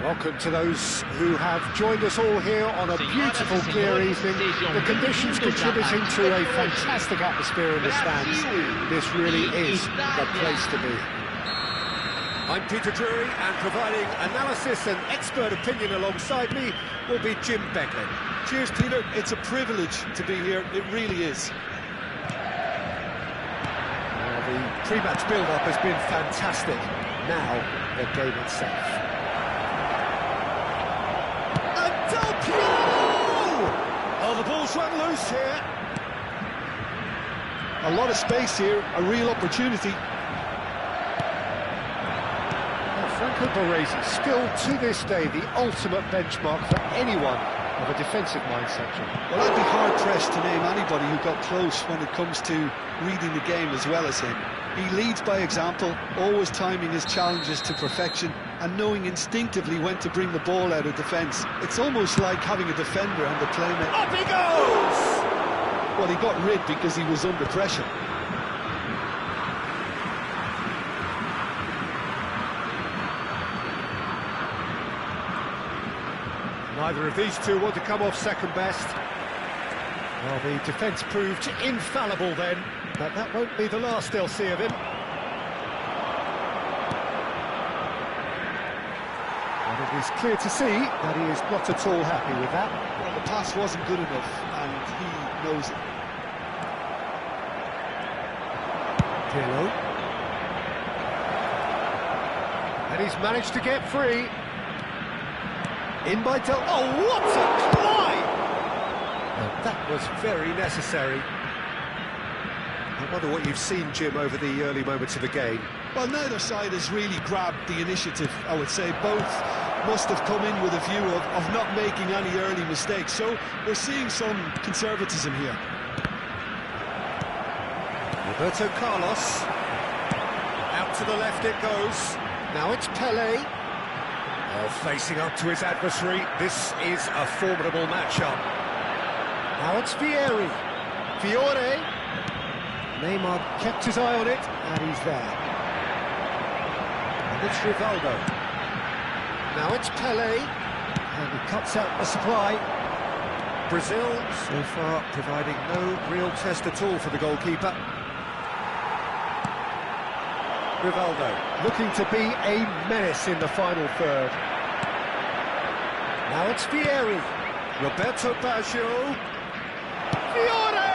Welcome to those who have joined us all here on a beautiful, clear evening. The conditions contributing to a fantastic atmosphere in the stands. This really is the place to be. I'm Peter Drury, and providing analysis and expert opinion alongside me will be Jim Beglin. Cheers, Peter. It's a privilege to be here. It really is. Well, the pre-match build-up has been fantastic. Now, the game itself. Oh, the ball's run loose here. A lot of space here, a real opportunity. Well, Franco Baresi, still to this day the ultimate benchmark for anyone of a defensive mindset. Well, I'd be hard-pressed to name anybody who got close when it comes to reading the game as well as him. He leads by example, always timing his challenges to perfection and knowing instinctively when to bring the ball out of defence. It's almost like having a defender and the playmaker. Up he goes! Well, he got rid because he was under pressure. Neither of these two want to come off second best. Well, the defence proved infallible then, but that won't be the last they'll see of him. And it is clear to see that he is not at all happy with that. Well, the pass wasn't good enough, and he knows it. Pirlo. And he's managed to get free. In by Del... Oh, what a climb! Well, that was very necessary. I wonder what you've seen, Jim, over the early moments of the game. Well, neither side has really grabbed the initiative, I would say. Both must have come in with a view of not making any early mistakes. So we're seeing some conservatism here. Roberto Carlos. Out to the left it goes. Now it's Pelé. Oh, facing up to his adversary. This is a formidable matchup. Now it's Vieri. Fiore. Neymar kept his eye on it, and he's there. And it's Rivaldo. Now it's Pelé. And he cuts out the supply. Brazil, so far, providing no real test at all for the goalkeeper. Rivaldo, looking to be a menace in the final third. Now it's Vieri. Roberto Baggio. Fiore!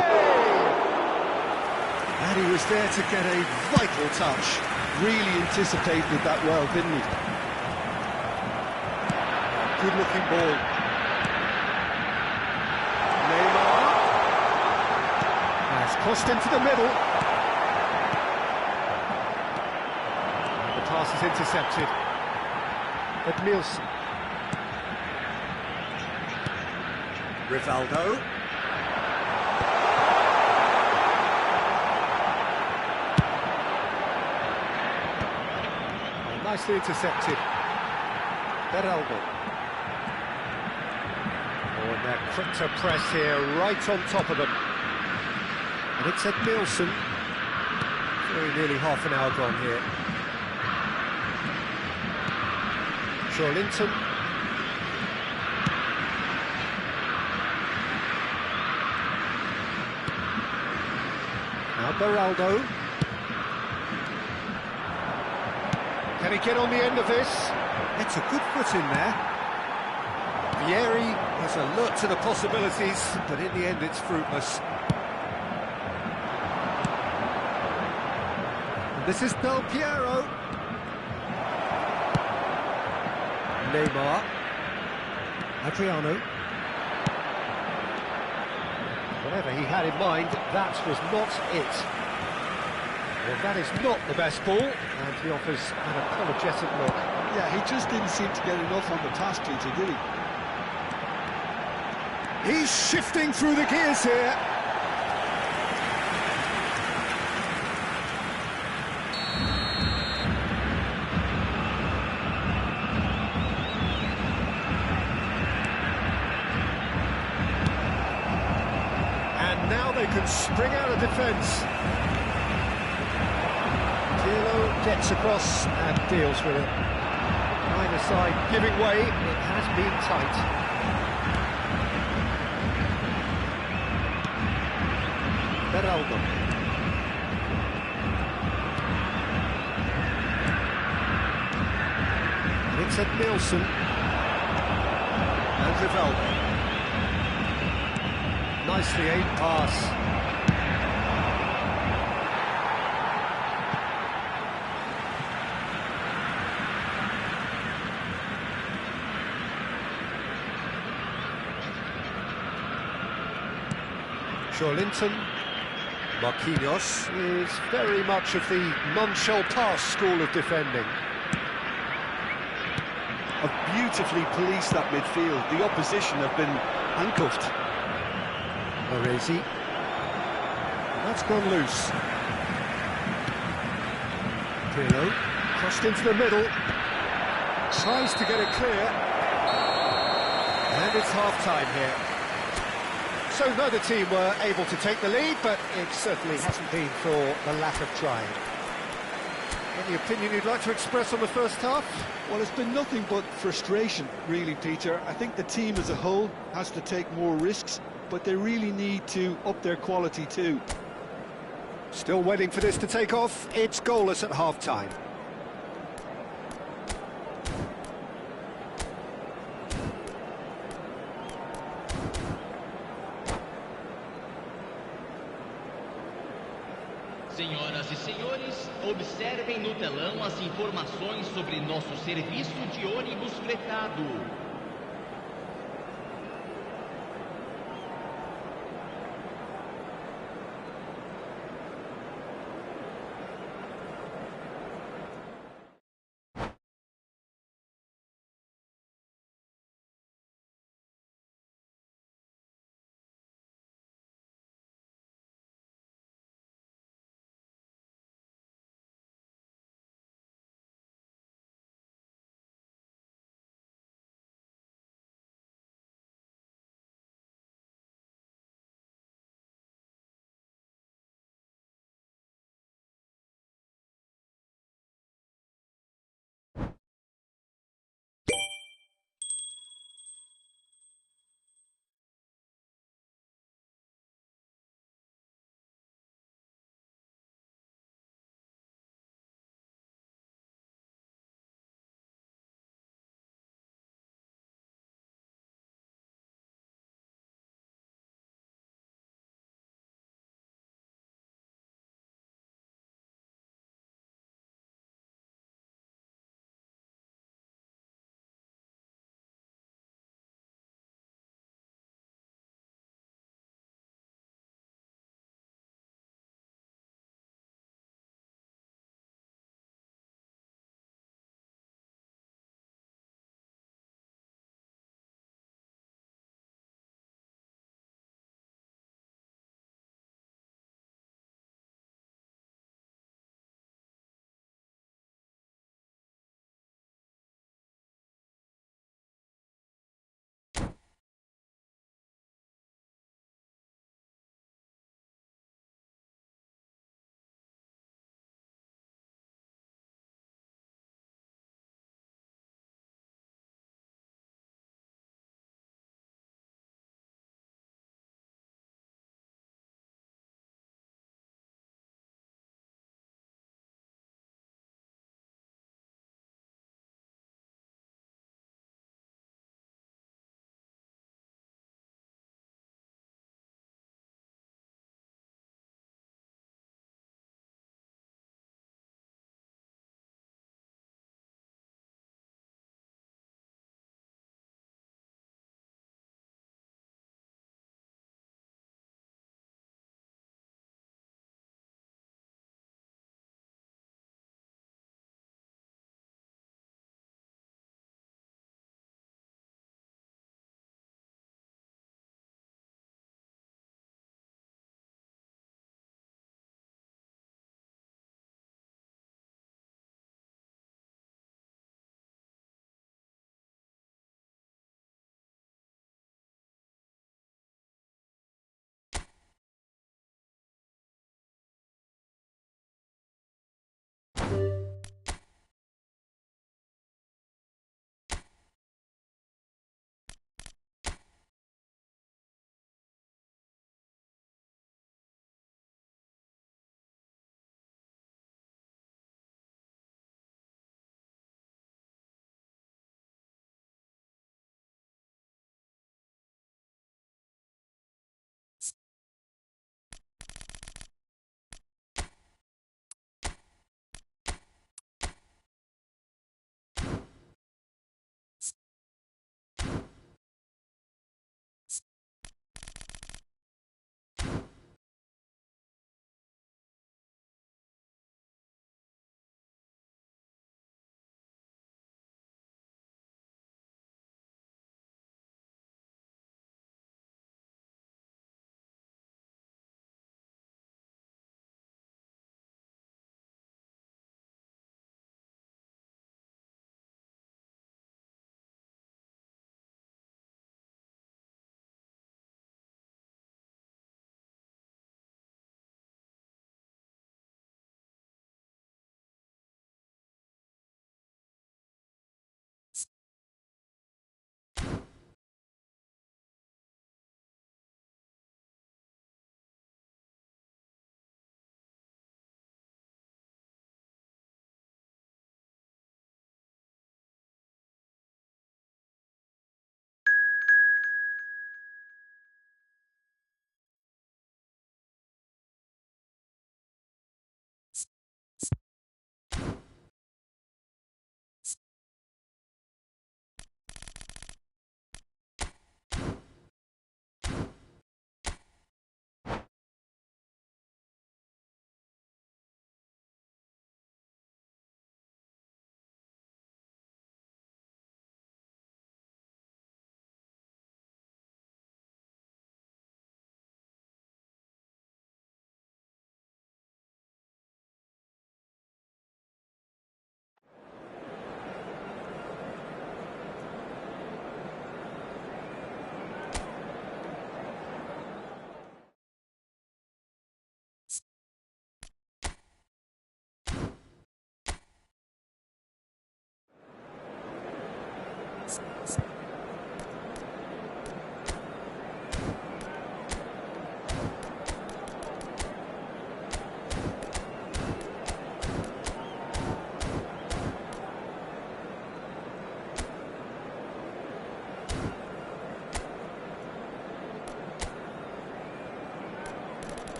And he was there to get a vital touch. Really anticipated that well, didn't he? Good-looking ball. Neymar. Has crossed into the middle. And the pass is intercepted. Edmilson. Rivaldo. Nicely intercepted. Beraldo. Oh, and they're quick to press here, right on top of them. And it's Edmilson. Very nearly half an hour gone here. Joelinton. Beraldo. Can he get on the end of this? It's a good foot in there. Vieri has a look to the possibilities, but in the end it's fruitless. And this is Del Piero. Neymar. Adriano. Whatever he had in mind, that was not it. Well, that is not the best ball, and he offers an apologetic look. Yeah, he just didn't seem to get enough on the pass, Peter, did he? He's shifting through the gears here. And now they can spring out of defence. Pirlo gets across and deals with it. Neither side giving way, it has been tight. Beraldo. Vincent Nielsen. And Rivaldo. Nicely aimed pass. Joelinton. Marquinhos is very much of the non-shall-pass school of defending. Have beautifully policed that midfield. The opposition have been handcuffed. Baresi. That's gone loose. Pirlo, crossed into the middle. Tries to get it clear. And it's half-time here. So neither team were able to take the lead, but it certainly hasn't been for the lack of trying. Any opinion you'd like to express on the first half? Well, it's been nothing but frustration, really, Peter. I think the team as a whole has to take more risks, but they really need to up their quality too. Still waiting for this to take off. It's goalless at half-time. Senhoras e senhores, observem no telão as informações sobre nosso serviço de ônibus fretado.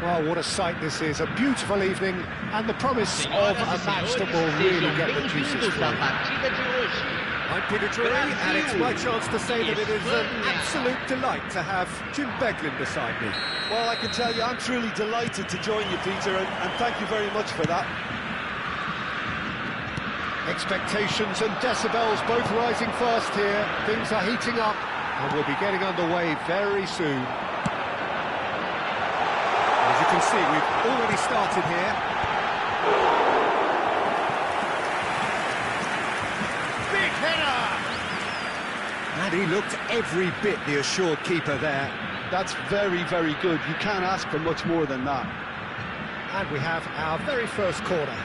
Well, what a sight this is, a beautiful evening, and the promise of a match that will really get the juices flowing. I'm Peter Drury, and it's my chance to say that it is an absolute delight to have Jim Beglin beside me. Well, I can tell you, I'm truly delighted to join you, Peter, and thank you very much for that. Expectations and decibels both rising fast here. Things are heating up, and we'll be getting underway very soon. As you can see, we've already started here. Big header! And he looked every bit the assured keeper there. That's very, very good. You can't ask for much more than that. And we have our very first corner.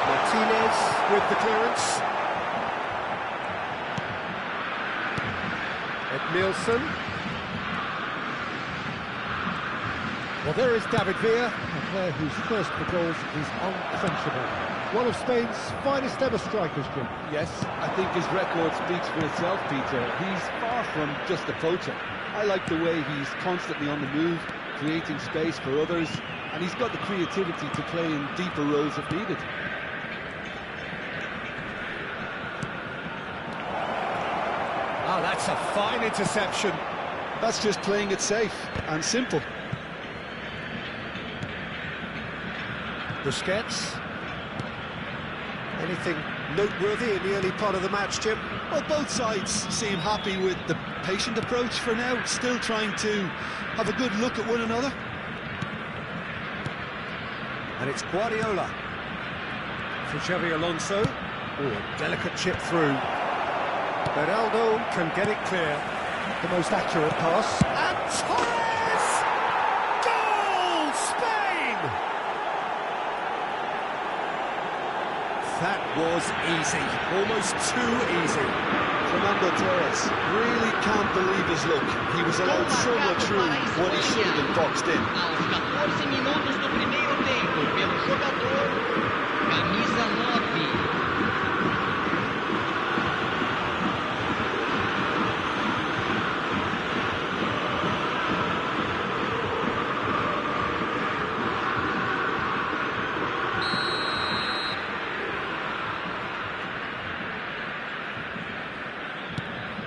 Martinez with the clearance. Nielsen. Well, there is David Villa, a player whose thirst for goals is unquenchable. One of Spain's finest ever strikers, Jim. Yes, I think his record speaks for itself, Peter. He's far from just a poacher. I like the way he's constantly on the move, creating space for others, and he's got the creativity to play in deeper roles if needed. Oh, that's a fine interception. That's just playing it safe and simple. Busquets. Anything noteworthy in the early part of the match, Jim? Well, both sides seem happy with the patient approach for now, still trying to have a good look at one another. And it's Guardiola for Xabi Alonso. Oh, a delicate chip through. Beraldo can get it clear. The most accurate pass. And Torres! Goal! Spain! That was easy. Almost too easy. Fernando Torres really can't believe his luck. He was allowed so much room when he should have been boxed in. Aos 14 minutos do primeiro tempo, pelo jogador camisa 9.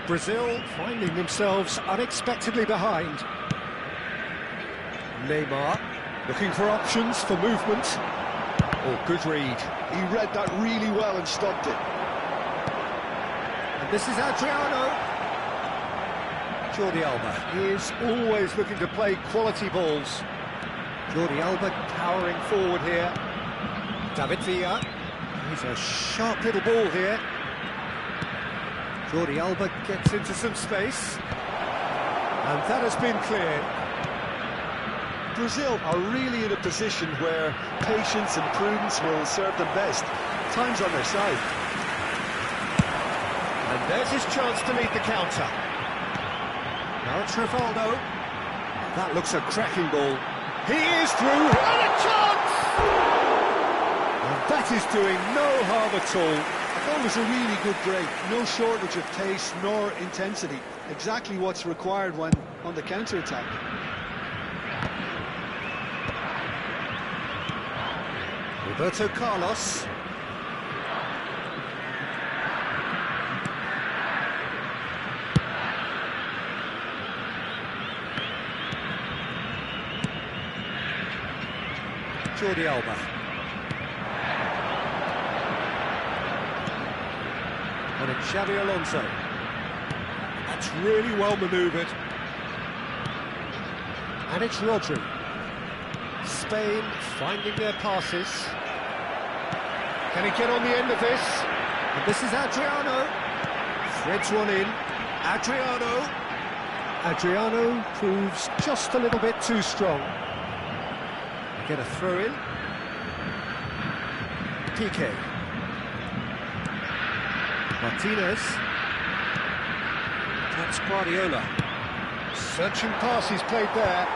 Brazil finding themselves unexpectedly behind. Neymar looking for options for movement. Oh, good read. He read that really well and stopped it. And this is Adriano. Jordi Alba is always looking to play quality balls. Jordi Alba towering forward here. David Villa. He's a sharp little ball here. Jordi Alba gets into some space, and that has been cleared. Brazil are really in a position where patience and prudence will serve them best. Time's on their side. And there's his chance to lead the counter. Now it's Rivaldo. That looks a cracking ball. He is through, and a chance! And that is doing no harm at all. That was a really good break. No shortage of pace nor intensity. Exactly what's required when on the counter-attack. Roberto Carlos. Jordi Alba. And it's Xabi Alonso. That's really well manoeuvred. And it's Rodri. Spain finding their passes. Can he get on the end of this? And this is Adriano. Threads one in. Adriano. Adriano proves just a little bit too strong. They get a throw in. Piqué. Martinez. That's Guardiola. Searching passes played there.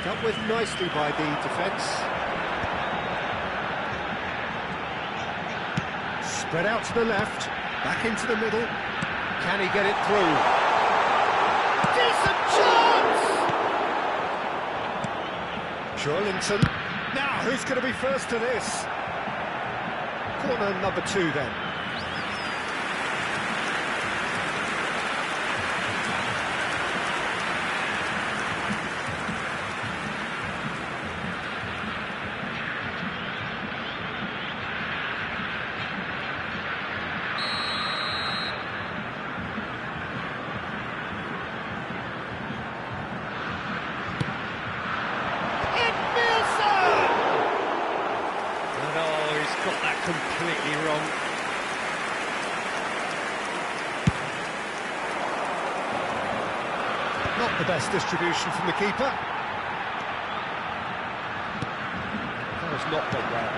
Dealt with nicely by the defence. Spread out to the left, back into the middle. Can he get it through? Decent chance! Joelinton. Now, who's going to be first to this? Corner number 2 then. Got that completely wrong. Not the best distribution from the keeper. That was not done well.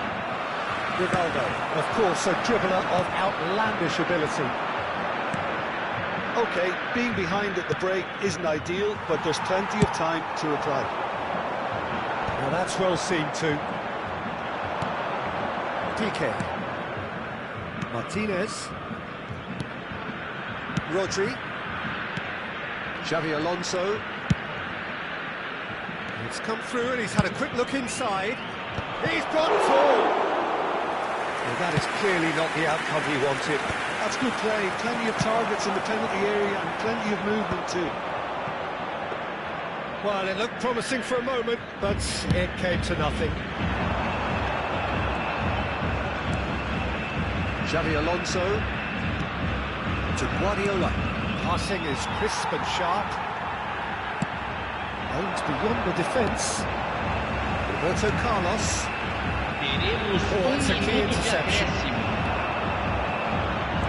Rivaldo, of course, a dribbler of outlandish ability. OK, being behind at the break isn't ideal, but there's plenty of time to reply. Now that's well seen too. Piqué, Martinez, Rodri, Xavi Alonso. It's come through and he's had a quick look inside. He's got it all. Well, that is clearly not the outcome he wanted. That's good play, plenty of targets in the penalty area and plenty of movement too. Well, it looked promising for a moment, but it came to nothing. Xavi Alonso to Guardiola. Passing is crisp and sharp. Aims beyond the defence. Roberto Carlos. Oh, it's a key interception.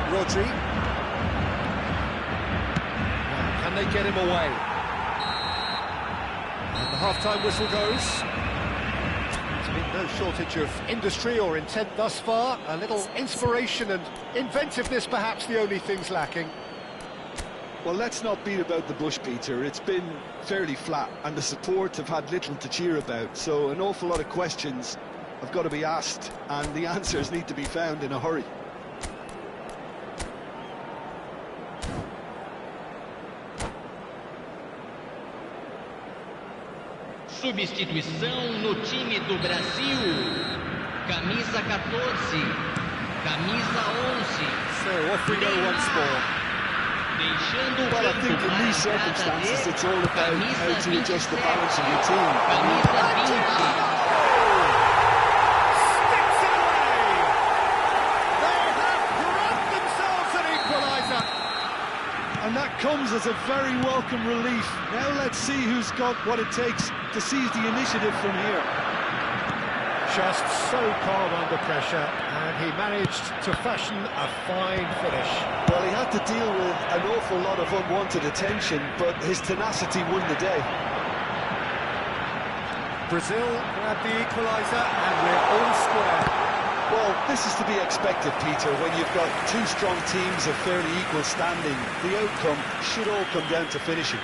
Rodri. Now, can they get him away? And the half-time whistle goes. No shortage of industry or intent thus far. A little inspiration and inventiveness, perhaps the only things lacking. Well, let's not beat about the bush, Peter. It's been fairly flat, and the support have had little to cheer about. So an awful lot of questions have got to be asked, and the answers need to be found in a hurry. Substituição no time do Brasil. Camisa 14, camisa 11. So off we go once more. Deixando o Well, I campo think in para these circumstances it's all about how to camisa adjust the 27, balance of your team. camisa 20. Sticks it away! They have grabbed themselves an equaliser! And that comes as a very welcome relief. Now let's see who's got what it takes to seize the initiative from here. Just so calm under pressure, and he managed to fashion a fine finish. Well, he had to deal with an awful lot of unwanted attention, but his tenacity won the day. Brazil grabbed the equaliser, and we're all square. Well, this is to be expected, Peter. When you've got two strong teams of fairly equal standing, the outcome should all come down to finishing.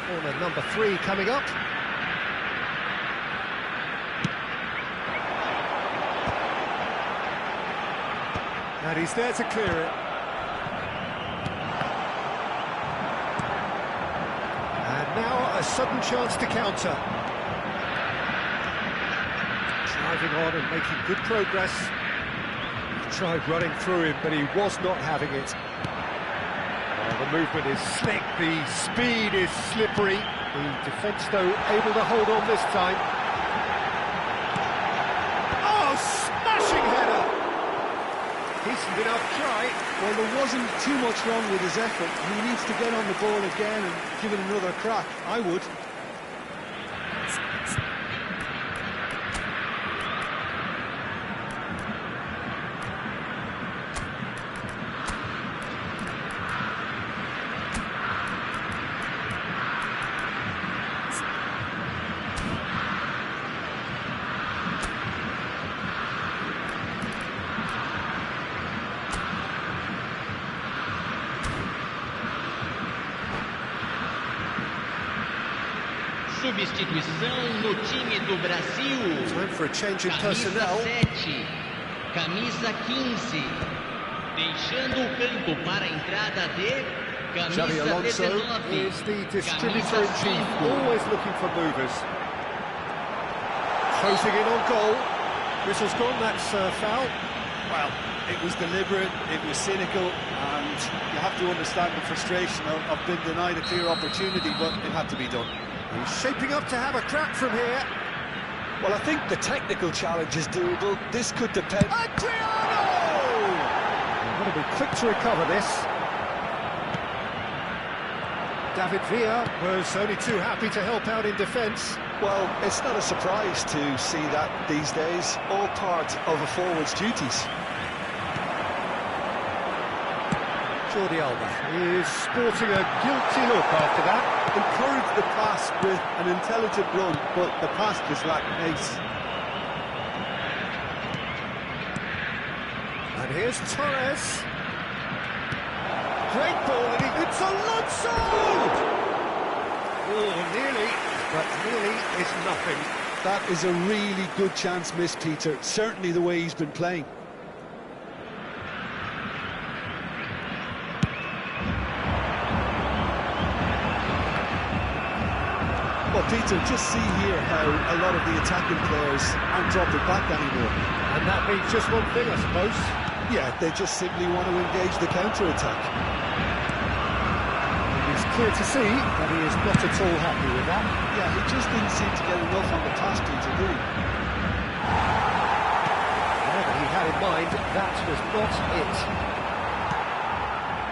Corner number 3 coming up. And he's there to clear it. And now a sudden chance to counter. Driving on and making good progress. He tried running through him, but he was not having it. Oh, the movement is slick, the speed is slippery. The defence, though, able to hold on this time. Oh, smashing header! Decent enough try. Well, there wasn't too much wrong with his effort. He needs to get on the ball again and give it another crack. I would. Substituição no time do Brasil. Time for a change in Camisa personnel. 7, camisa 15. fechando o campo para a entrada de Xabi camisa Alonso 19. is the distributor-in-chief, always looking for movers. Closing in on goal. Whistle's gone, that's foul. Well, it was deliberate, it was cynical, and you have to understand the frustration of being denied a clear opportunity, but it had to be done. He's shaping up to have a crack from here. Well, I think the technical challenge is doable. This could depend... Adriano! He's got to be quick to recover this. David Villa was only too happy to help out in defence. Well, it's not a surprise to see that these days, all part of a forward's duties. Jordi Alba is sporting a guilty look after that. Encouraged the pass with an intelligent run, but the pass just lacked pace. And here's Torres. Great ball, and it's Alonso! Oh, nearly, but nearly is nothing. That is a really good chance missed, Peter. Certainly the way he's been playing. Well, Peter, just see here how a lot of the attacking players aren't dropping back anymore. And that means just one thing, I suppose. Yeah, they just simply want to engage the counter-attack. It's clear to see that he is not at all happy with that. Yeah, he just didn't seem to get enough on the pass, Peter, did he? Whatever he had in mind, that was not it.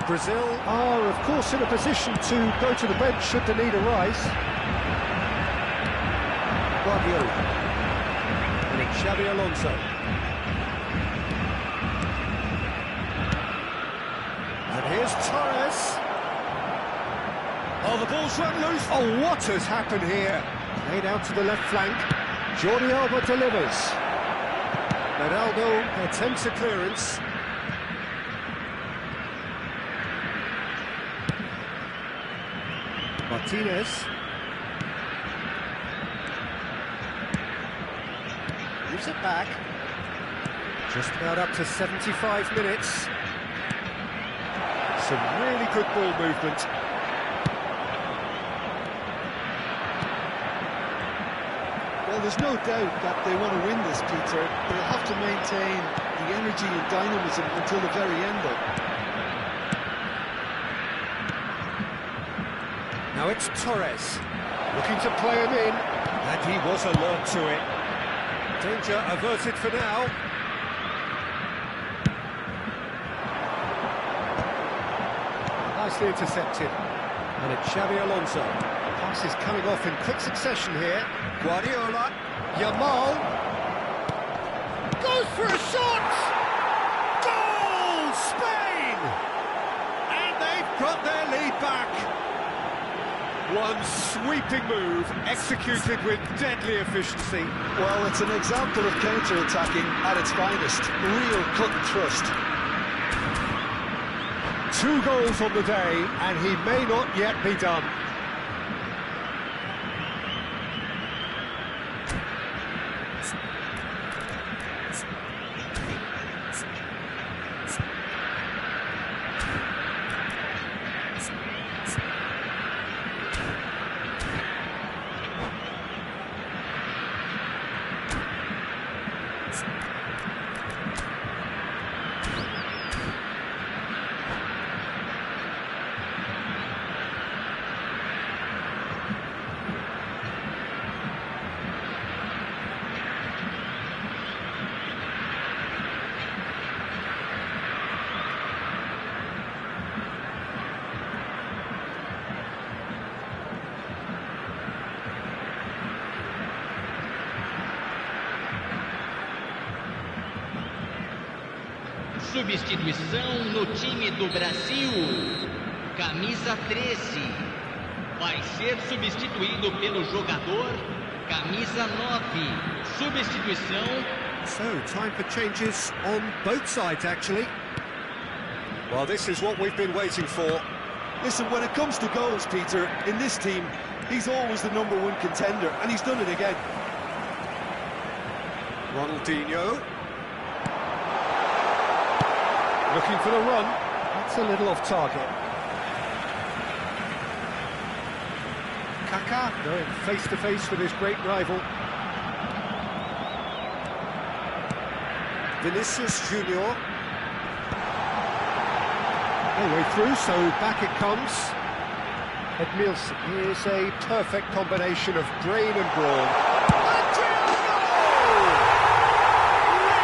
Brazil are, of course, in a position to go to the bench should the need arise. Guardiola. And it's Xabi Alonso. And here's Torres. Oh, the ball's run loose. Oh, what has happened here? Laid out to the left flank. Jordi Alba delivers. Ronaldo attempts a clearance. Martinez. Gives it back. Just about up to 75 minutes. Some really good ball movement. Well, there's no doubt that they want to win this, Peter. They'll have to maintain the energy and dynamism until the very end, though. Now it's Torres, looking to play him in, and he was alert to it. Danger averted for now. Nicely intercepted, and it's Xabi Alonso. Pass is coming off in quick succession here. Guardiola, Yamal, goes for a shot! Goal, Spain! And they've got their lead back. One sweeping move, executed with deadly efficiency. Well, it's an example of counter-attacking at its finest. Real cut and thrust. 2 goals on the day, and he may not yet be done. Substituição no time do Brasil. Camisa 13. Vai ser substituído pelo jogador camisa 9. Substituição. So, time for changes on both sides, actually. Well, this is what we've been waiting for. Listen, when it comes to goals, Peter, in this team, he's always the #1 contender, and he's done it again. Ronaldinho. Looking for the run. That's a little off target. Kaká going face-to-face with his great rival. Vinicius Junior. No way through, so back it comes. Edmilson, here's a perfect combination of brain and brawn.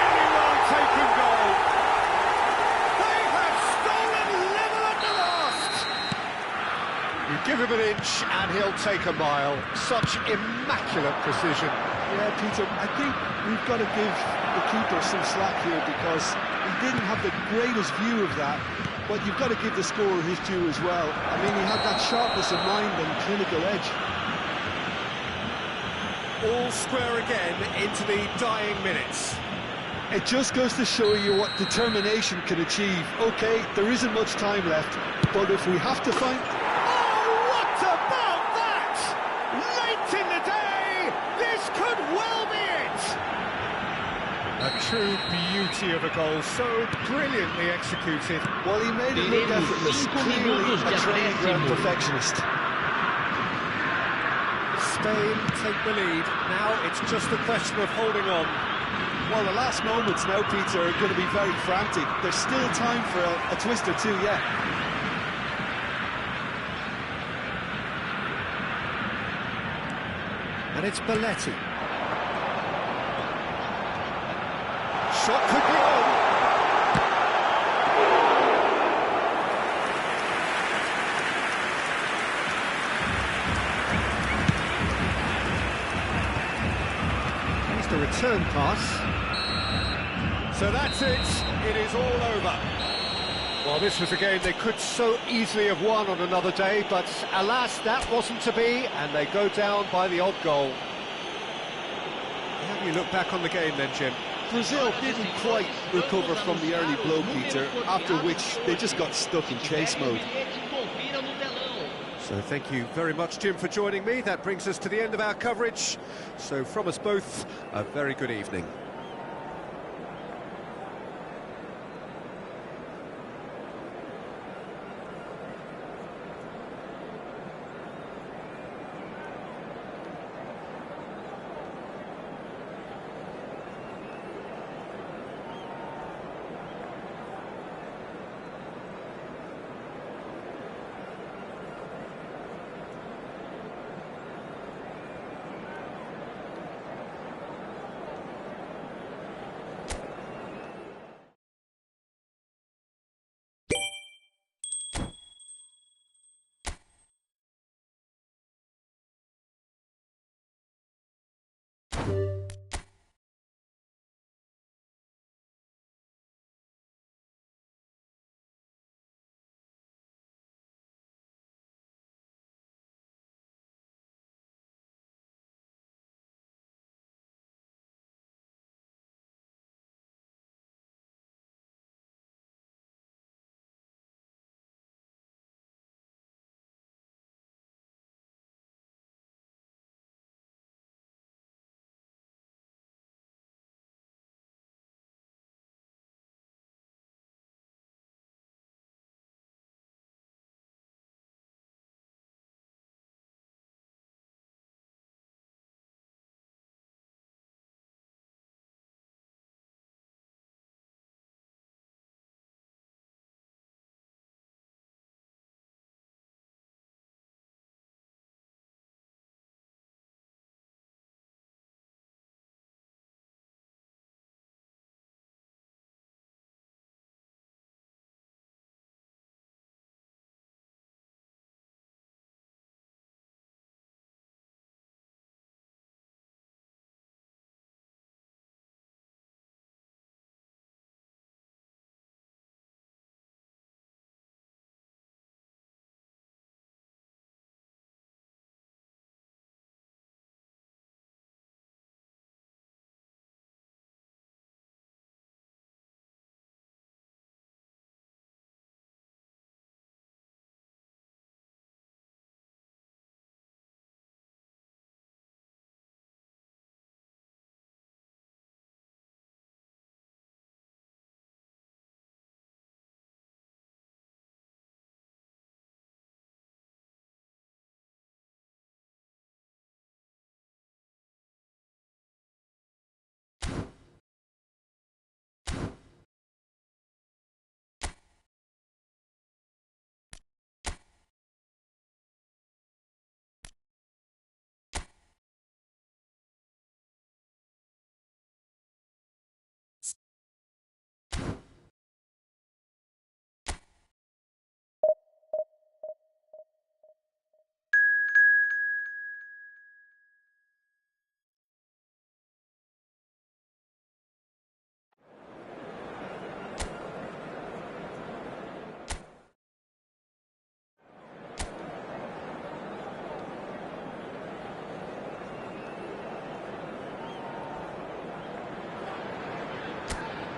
Really well taken goal. They have stolen level at the last. You give him an inch and he'll take a mile. Such immaculate precision. Yeah, Peter, I think we've got to give the keeper some slack here because he didn't have the greatest view of that, but you've got to give the scorer his due as well. I mean, he had that sharpness of mind and clinical edge. All square again into the dying minutes. It just goes to show you what determination can achieve. OK, there isn't much time left, but if we have to find... Oh, what about that? Late in the day, this could well be it. A true beauty of a goal, so brilliantly executed. Well, he made it look effortless, clearly a training ground perfectionist. Spain take the lead. Now it's just a question of holding on. Well, the last moments now, Peter, are going to be very frantic. There's still time for a twist or two yet. And it's Belletti. Shot could be on. Here's the return pass. So that's it. It is all over. Well, this was a game they could so easily have won on another day, but alas, that wasn't to be, and they go down by the odd goal. How do you look back on the game then, Jim? Brazil didn't quite recover from the early blow, Peter, after which they just got stuck in chase mode. So thank you very much, Jim, for joining me. That brings us to the end of our coverage. So from us both, a very good evening.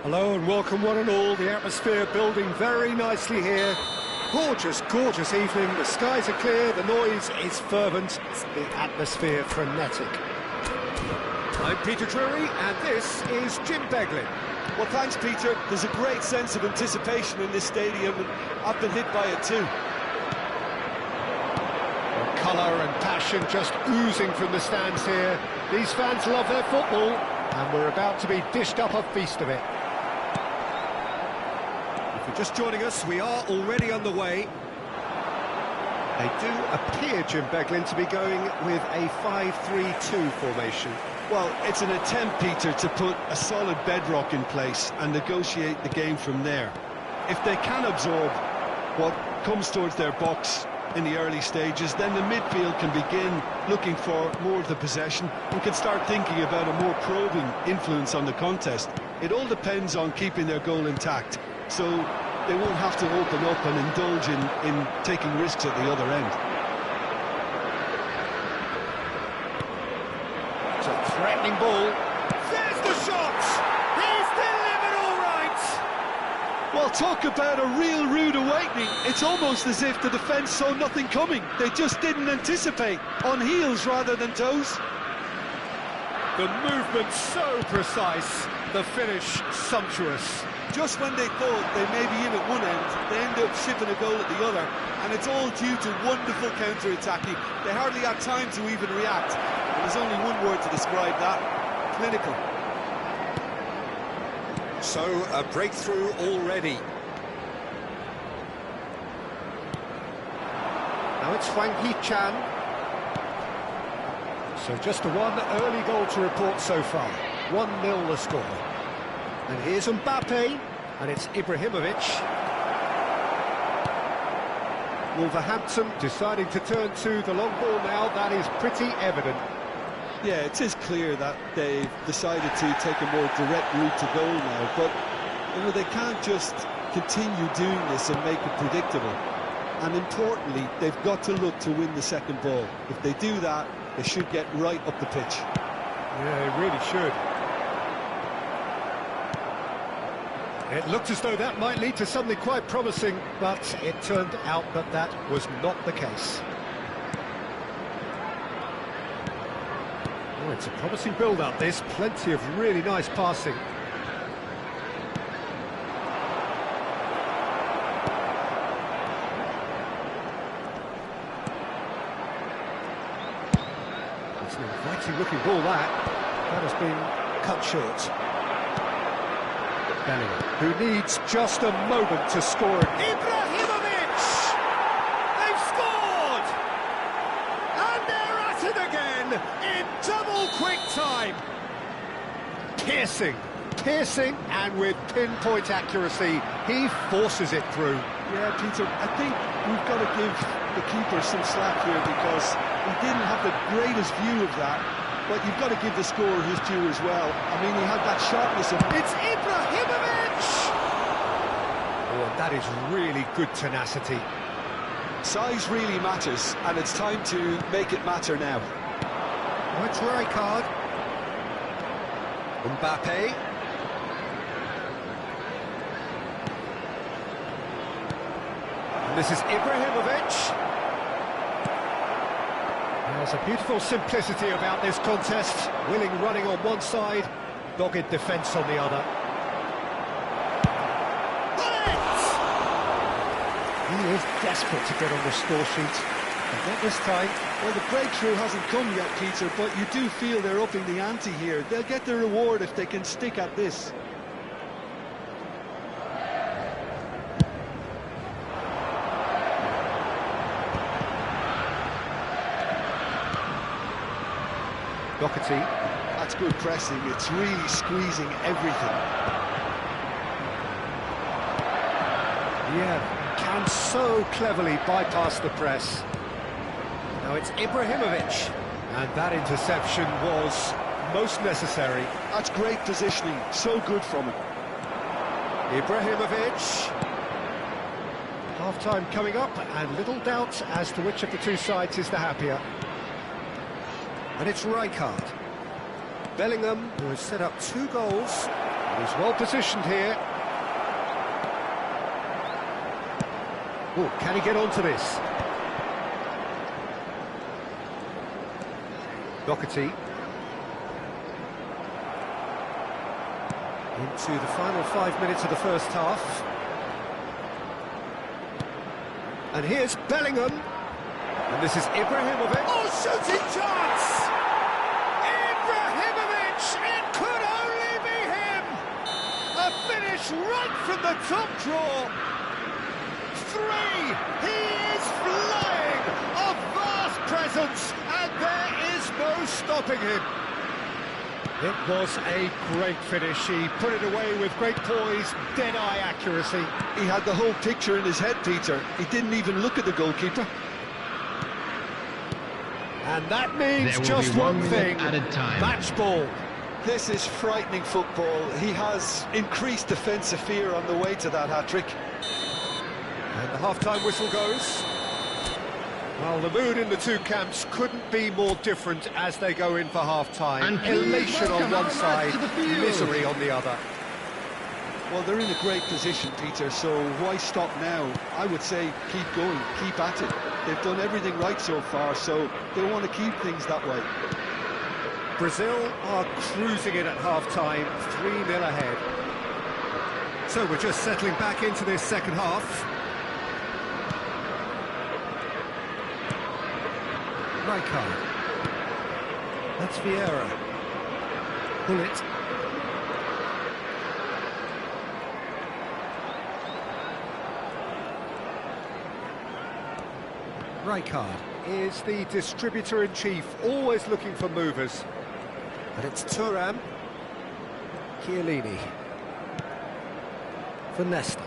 Hello and welcome one and all. The atmosphere building very nicely here. Gorgeous, gorgeous evening. The skies are clear, the noise is fervent, the atmosphere frenetic. I'm Peter Drury and this is Jim Beglin. Well, thanks, Peter. There's a great sense of anticipation in this stadium, and I've been hit by it too. Colour and passion just oozing from the stands here. These fans love their football, and we're about to be dished up a feast of it. If you're just joining us, we are already underway. They do appear, Jim Beglin, to be going with a 5-3-2 formation. Well, it's an attempt, Peter, to put a solid bedrock in place and negotiate the game from there. If they can absorb what comes towards their box in the early stages, then the midfield can begin looking for more of the possession and can start thinking about a more probing influence on the contest. It all depends on keeping their goal intact, so they won't have to open up and indulge in taking risks at the other end. It's a threatening ball. There's the shot! He's delivered all right! Well, talk about a real rude awakening. It's almost as if the defence saw nothing coming. They just didn't anticipate, on heels rather than toes. The movement so precise, the finish sumptuous. Just when they thought they may be in at one end, they end up shipping a goal at the other, and it's all due to wonderful counter-attacking. They hardly had time to even react. There's only one word to describe that: clinical. So, a breakthrough already. Now it's Hwang Hee-chan. So just one early goal to report so far. 1-0 the score. And here's Mbappe, and it's Ibrahimovic. Wolverhampton deciding to turn to the long ball now, that is pretty evident. Yeah, it is clear that they've decided to take a more direct route to goal now, but they can't just continue doing this and make it predictable. And importantly, they've got to look to win the second ball. If they do that, they should get right up the pitch. Yeah, they really should. It looked as though that might lead to something quite promising, but it turned out that that was not the case. Oh, it's a promising build-up, this. Plenty of really nice passing. It's an inviting-looking ball, that. That has been cut short. Bellingham, who needs just a moment to score. Ibrahimovic! They've scored! And they're at it again in double quick time. Piercing, and with pinpoint accuracy, he forces it through. Yeah, Peter, I think we've got to give the keeper some slack here, because he didn't have the greatest view of that. But you've got to give the scorer his due as well. I mean, he had that sharpness of... It's Ibrahimovic! Oh, that is really good tenacity. Size really matters, and it's time to make it matter now. Oh, it's Rijkaard. Mbappe. And this is Ibrahimovic. There's a beautiful simplicity about this contest. Willing running on one side, dogged defence on the other. He is desperate to get on the score sheet, but not this time. Well, the breakthrough hasn't come yet, Peter, but you do feel they're upping the ante here. They'll get their reward if they can stick at this. Doherty. That's good pressing. It's really squeezing everything. Yeah, can so cleverly bypass the press. Now it's Ibrahimovic, and that interception was most necessary. That's great positioning, so good from him. Ibrahimovic. Half-time coming up, and little doubt as to which of the two sides is the happier. And it's Rijkaard. Bellingham, who has set up 2 goals, He's well positioned here. Oh, can he get onto this? Doherty. Into the final 5 minutes of the first half. And here's Bellingham. And this is Ibrahimovic. Oh, shooting chance! Ibrahimovic! It could only be him! A finish right from the top draw. 3! He is flying! A vast presence, and there is no stopping him. It was a great finish. He put it away with great poise, dead-eye accuracy. He had the whole picture in his head, Peter. He didn't even look at the goalkeeper. And that means just one thing, match ball. This is frightening football. He has increased defensive fear on the way to that hat-trick. And the half-time whistle goes. Well, the mood in the two camps couldn't be more different as they go in for half-time. Elation on one side, misery on the other. Well, they're in a great position, Peter, so why stop now? I would say keep going, keep at it. They've done everything right so far, so they want to keep things that way. Brazil are cruising in at half-time, 3-0 ahead. So we're just settling back into this second half. Rijkaard. That's Vieira. Gullit. Rijkaard is the distributor-in-chief, always looking for movers. And it's Thuram. Chiellini. For Nesta.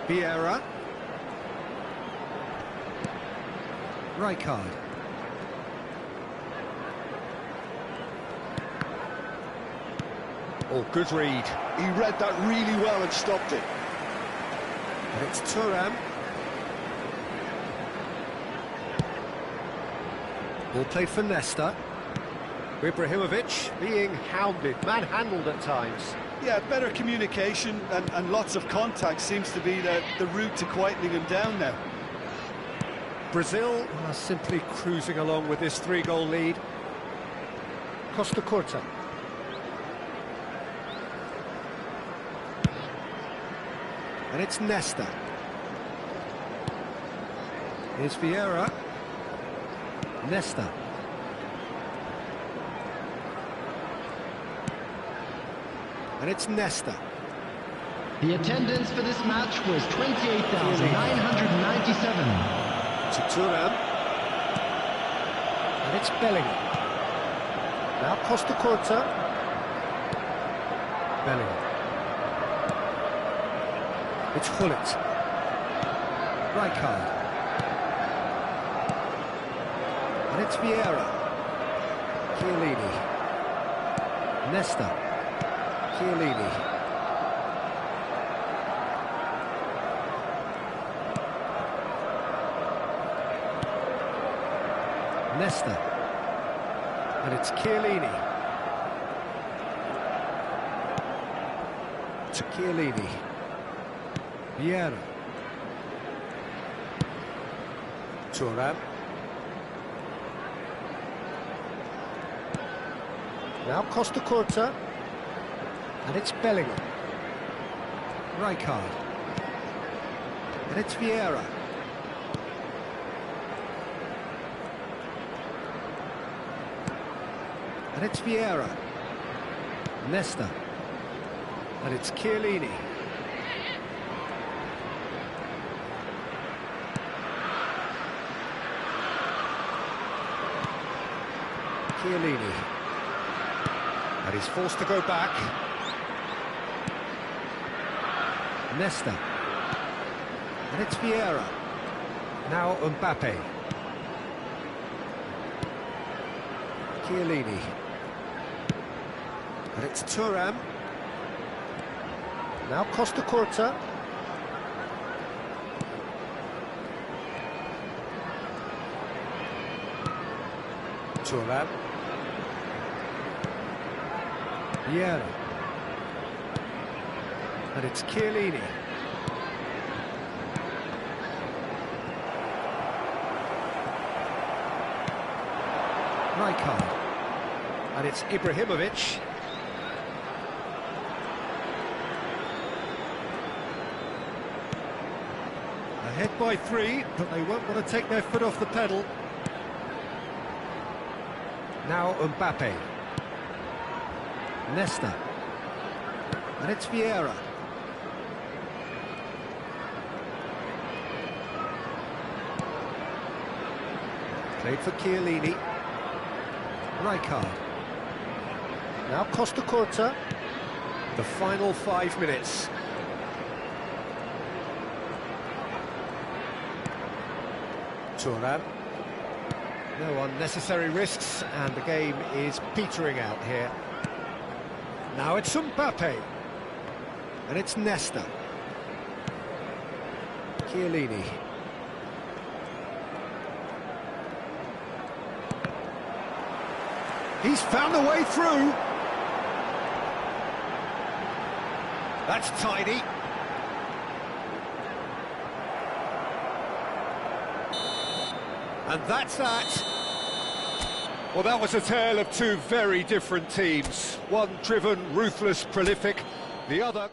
Vieira. Rijkaard. Oh, good read. He read that really well and stopped it. And it's Thuram. Ball played for Nesta. Ibrahimovic being hounded, manhandled at times. Yeah, better communication and lots of contact seems to be the route to quietening him down now. Brazil are simply cruising along with this 3-goal lead. Costa Curta. And it's Nesta. Here's Vieira. Nesta. And it's Nesta. The attendance for this match was 28,997. To Thuram. And it's Bellingham. Now Costa Curta. Bellingham. It's Gullit. Rijkaard. And it's Vieira. Chiellini. Nesta. Chiellini. Nesta. And it's Chiellini. To Chiellini. Vieira. Thuram. Now Costa Curta. And it's Bellingham. Rijkaard. And it's Vieira. And it's Vieira. Nesta. And it's Chiellini. Chiellini. And he's forced to go back. Nesta. And it's Vieira. Now Mbappe. Chiellini. And it's Thuram. Now Costa Curta. Thuram. Vieira. And it's Chiellini. Rijkaard. And it's Ibrahimovic. Ahead by 3, but they won't want to take their foot off the pedal. Now Mbappe. Nesta. And it's Vieira. Played for Chiellini. Rijkaard. Now Costa Curta. The final 5 minutes. Thuram. No unnecessary risks, and the game is petering out here. Now it's Mbappe. And it's Nesta. Chiellini. He's found a way through. That's tidy. And that's that. Well, that was a tale of two very different teams. One driven, ruthless, prolific. The other...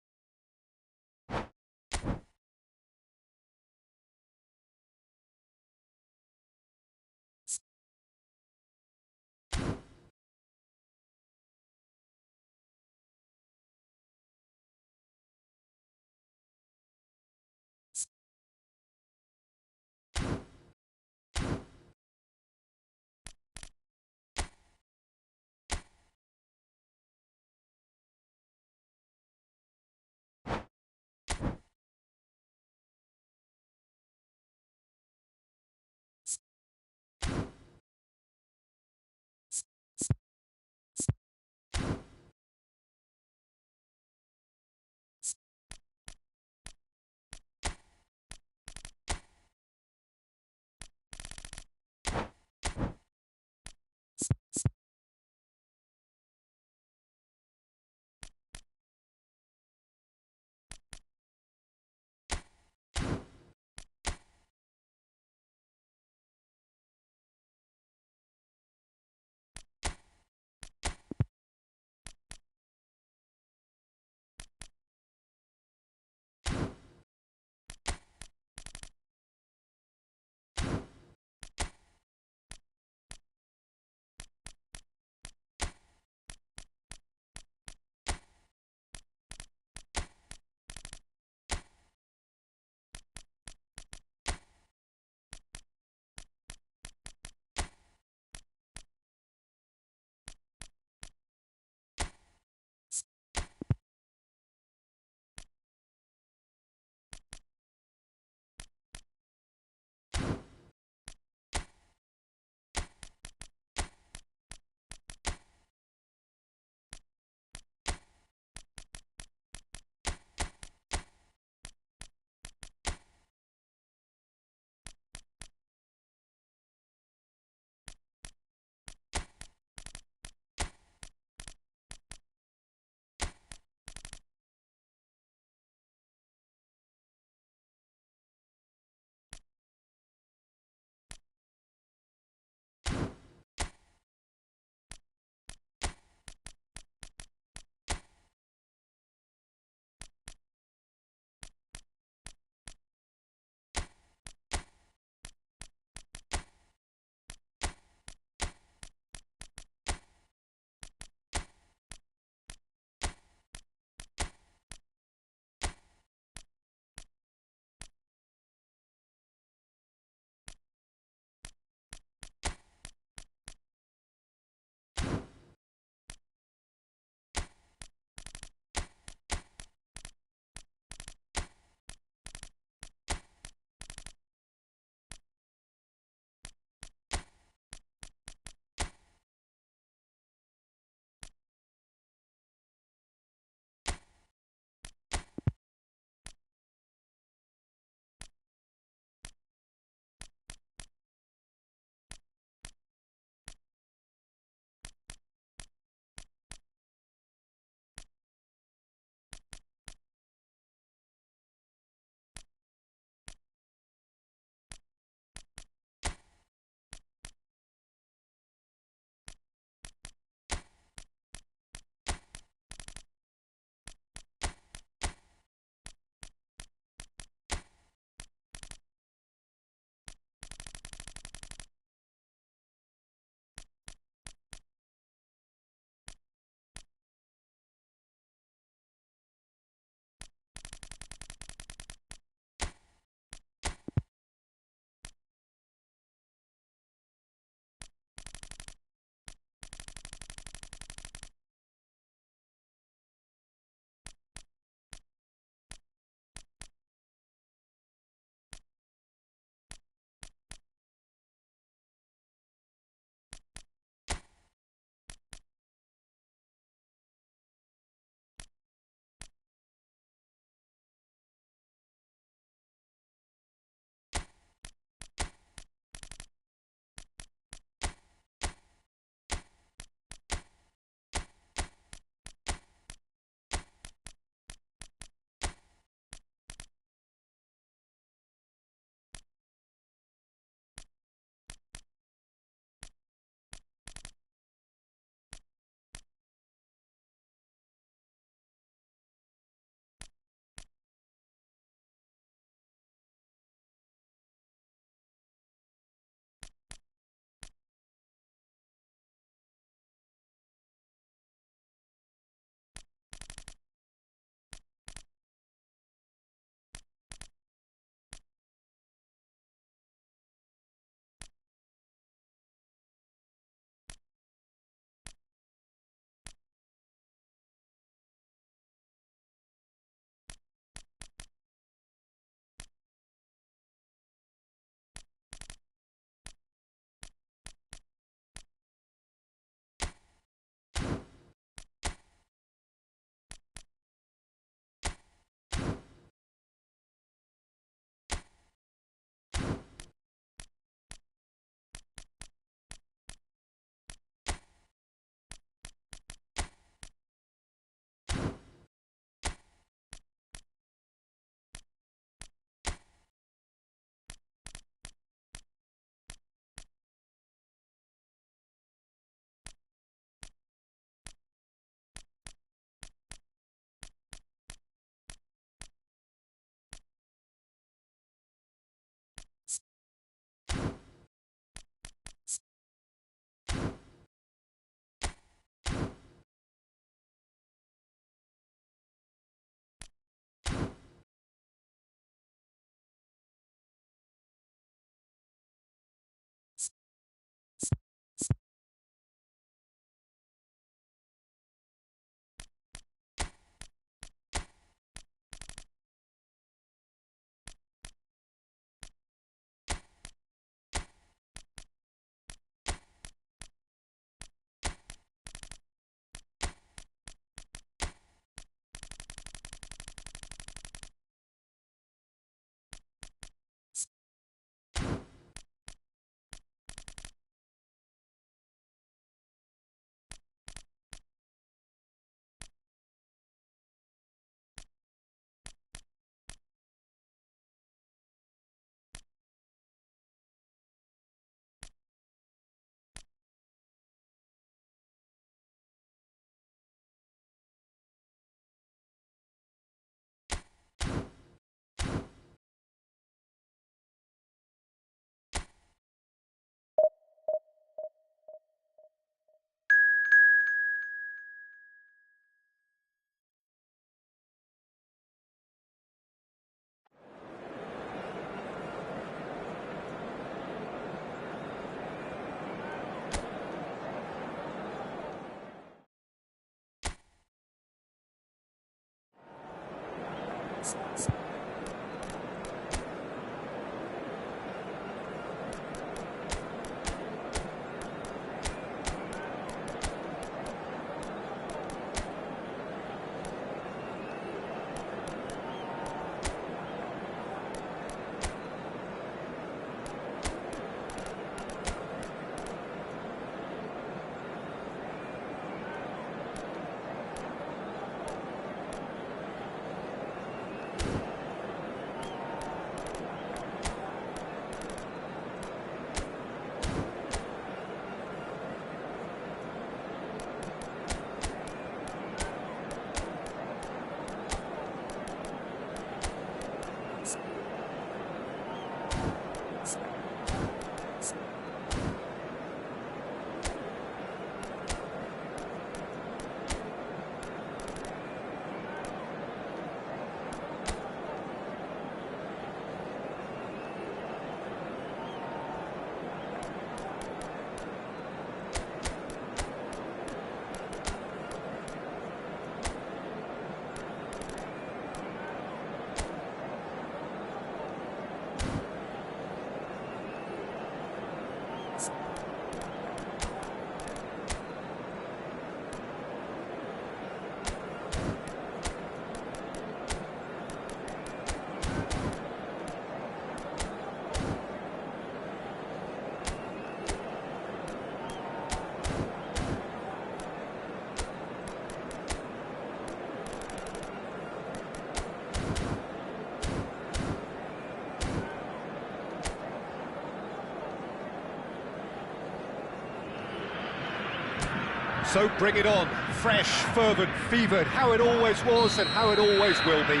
So bring it on, fresh, fervent, fevered, how it always was and how it always will be.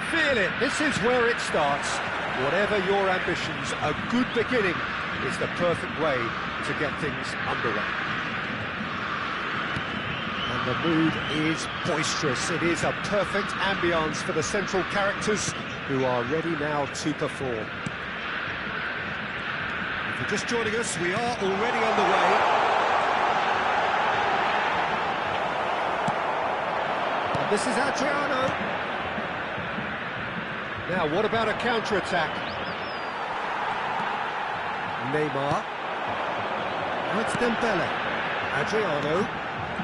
Feel it, this is where it starts. Whatever your ambitions, a good beginning is the perfect way to get things underway. And the mood is boisterous. It is a perfect ambience for the central characters who are ready now to perform. If you're just joining us, we are already on the way. And this is Adriano. Now, what about a counter-attack? Neymar. Now it's Dembele. Adriano.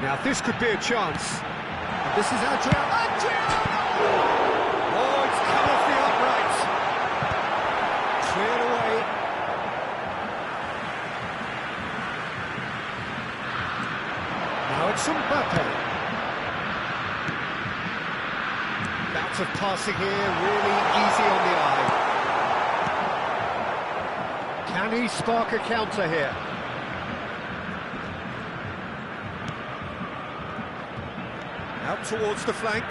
Now this could be a chance. And this is Adriano. Oh, it's come off the upright. Cleared away. Now it's Mbappe. Bouts of passing here, really easy on the eye. Can he spark a counter here? Out towards the flank.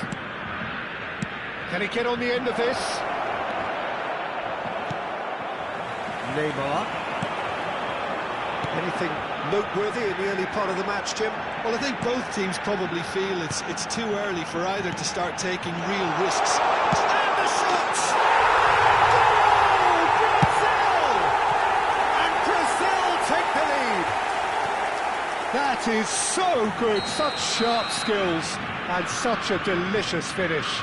Can he get on the end of this? Neymar. Anything noteworthy in the early part of the match, Jim? Well, I think both teams probably feel it's too early for either to start taking real risks. And the shots! Goal! Brazil! And Brazil take the lead! That is so good, such sharp skills, and such a delicious finish.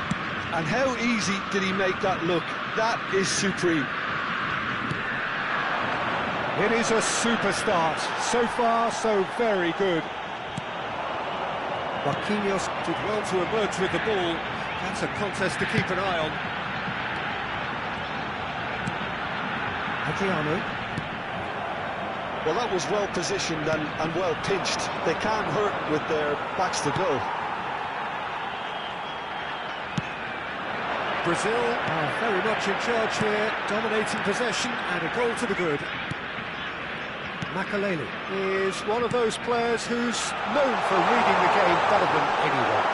And how easy did he make that look? That is supreme. It is a super start. So far, so very good. Marquinhos did well to emerge with the ball. That's a contest to keep an eye on. Adriano. Well, that was well positioned and well pinched. They can't hurt with their backs to goal. Brazil are very much in charge here, dominating possession and a goal to the good. Makelele is one of those players who's known for reading the game better than anyone.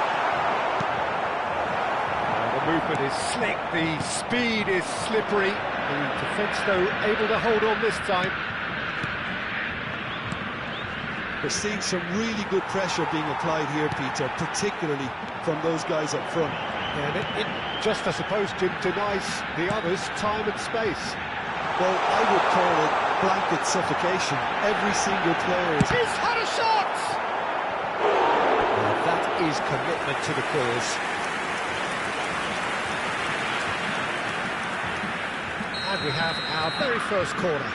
The movement is slick, the speed is slippery. The defence, though, able to hold on this time. We're seeing some really good pressure being applied here, Peter, particularly from those guys up front. And it just, I suppose, denies the others time and space. Well, I would call it blanket suffocation. Every single player is... He's had a shot! Well, that is commitment to the cause. And we have our very first corner.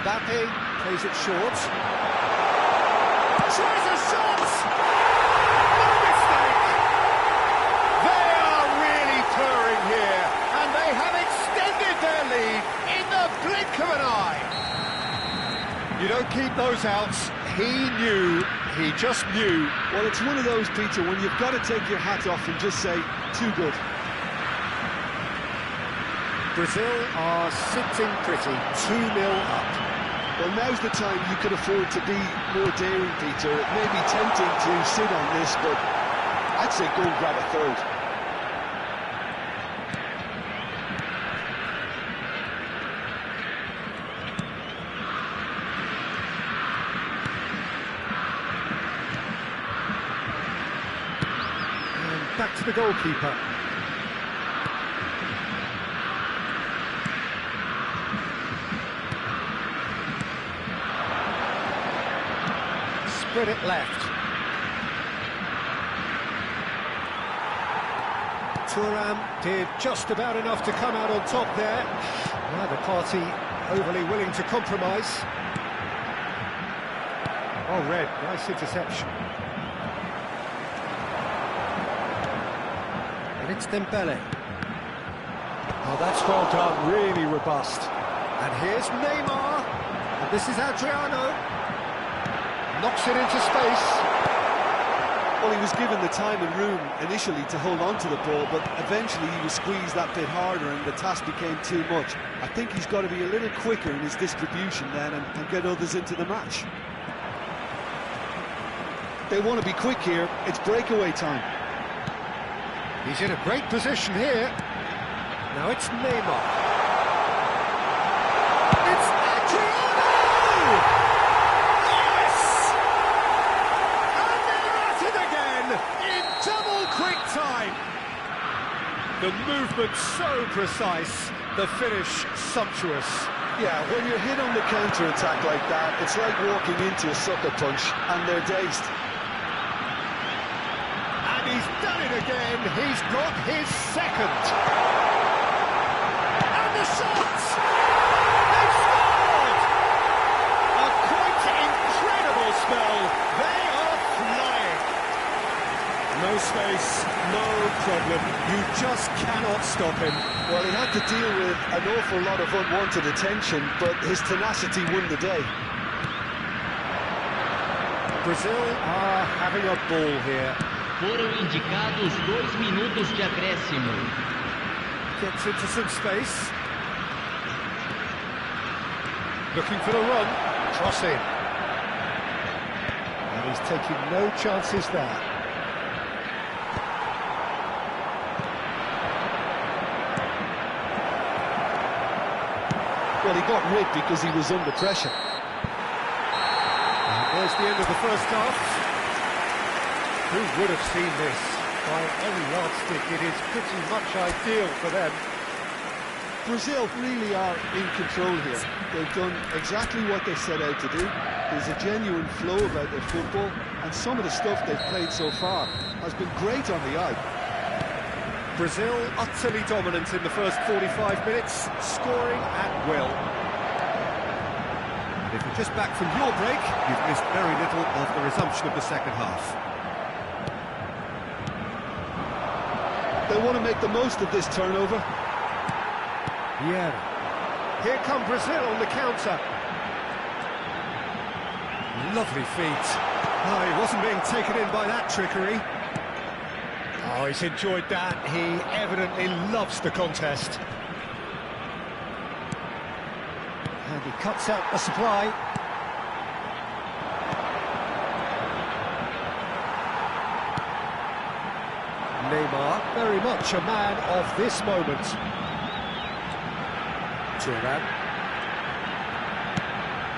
Mbappe plays it short. Tries a shot! No mistake! They are really purring here, and they have extended their lead in the blink of an eye. You don't keep those outs. He knew, he just knew. Well, it's one of those, Peter, when you've got to take your hat off and just say, too good. Brazil are sitting pretty, 2-0 up. Well, now's the time you could afford to be more daring, Peter. It may be tempting to sit on this, but I'd say go and grab a third. And back to the goalkeeper. Spread it left. Thuram did just about enough to come out on top there. Neither party overly willing to compromise. Oh, Red, nice interception. And it's Dembele. Oh, that's well done, really robust. And here's Neymar. And this is Adriano. Knocks it into space. Well, he was given the time and room initially to hold on to the ball, but eventually he was squeezed that bit harder and the task became too much. I think he's got to be a little quicker in his distribution then and get others into the match. They want to be quick here. It's breakaway time. He's in a great position here. Now it's Neymar. It's Adriano! Yes! And they're at it again in double quick time. The movement so precise, the finish sumptuous. Yeah, when you're hit on the counter-attack like that, it's like walking into a sucker punch, and they're dazed. And he's done it again. He's got his second. And the shots! They've scored! A quite incredible spell. They are flying. No space, no problem. You just cannot stop him. Well, he had to deal with an awful lot of unwanted attention, but his tenacity won the day. Brazil are having a ball here. Foram indicados 2 minutos de acréscimo. Gets into some space. Looking for the run. Crossing. And he's taking no chances there. Well, he got ripped because he was under pressure. And there's the end of the first half. Who would have seen this? By any yardstick, it is pretty much ideal for them. Brazil really are in control here. They've done exactly what they set out to do. There's a genuine flow about their football, and some of the stuff they've played so far has been great on the eye. Brazil utterly dominant in the first 45 minutes, scoring at will. And if you're just back from your break, you've missed very little of the resumption of the second half. They want to make the most of this turnover. Yeah. Here come Brazil on the counter. Lovely feet. Oh, he wasn't being taken in by that trickery. Oh, he's enjoyed that. He evidently loves the contest. And he cuts out the supply. Neymar, very much a man of this moment. Thuram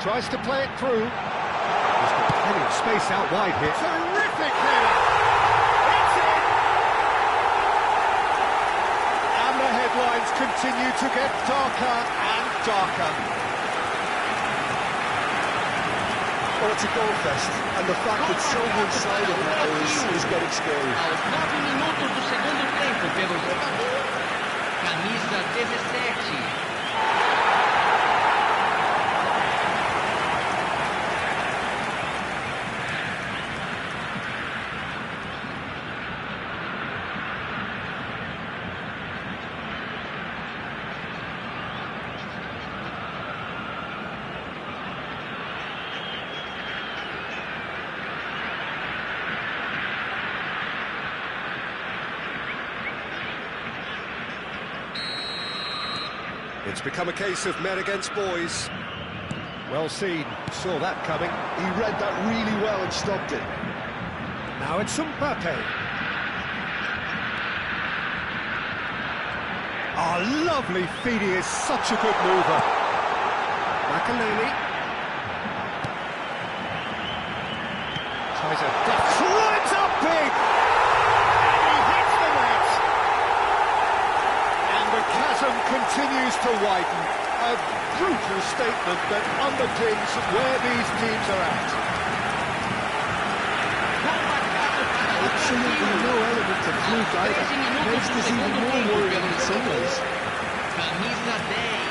tries to play it through. He's got plenty of space out wide here. Terrific header! It's in! And the headlines continue to get darker and darker. Well, it's a goal fest, and the fact that so one-sided now is getting scary. Aos 9 minutos do segundo tempo, pelo jogador, camisa 17. It's become a case of men against boys. Well seen, saw that coming. He read that really well and stopped it. Now it's Mbappe. Oh, lovely feed, he is such a good mover. Makaleli. Tries a deft climbs up big! And he hits the net! And the chasm continues to widen. A brutal statement that underpins where these teams are at. Absolutely no element of fluke either. Makes this even more worrying in some ways. Camisa 10.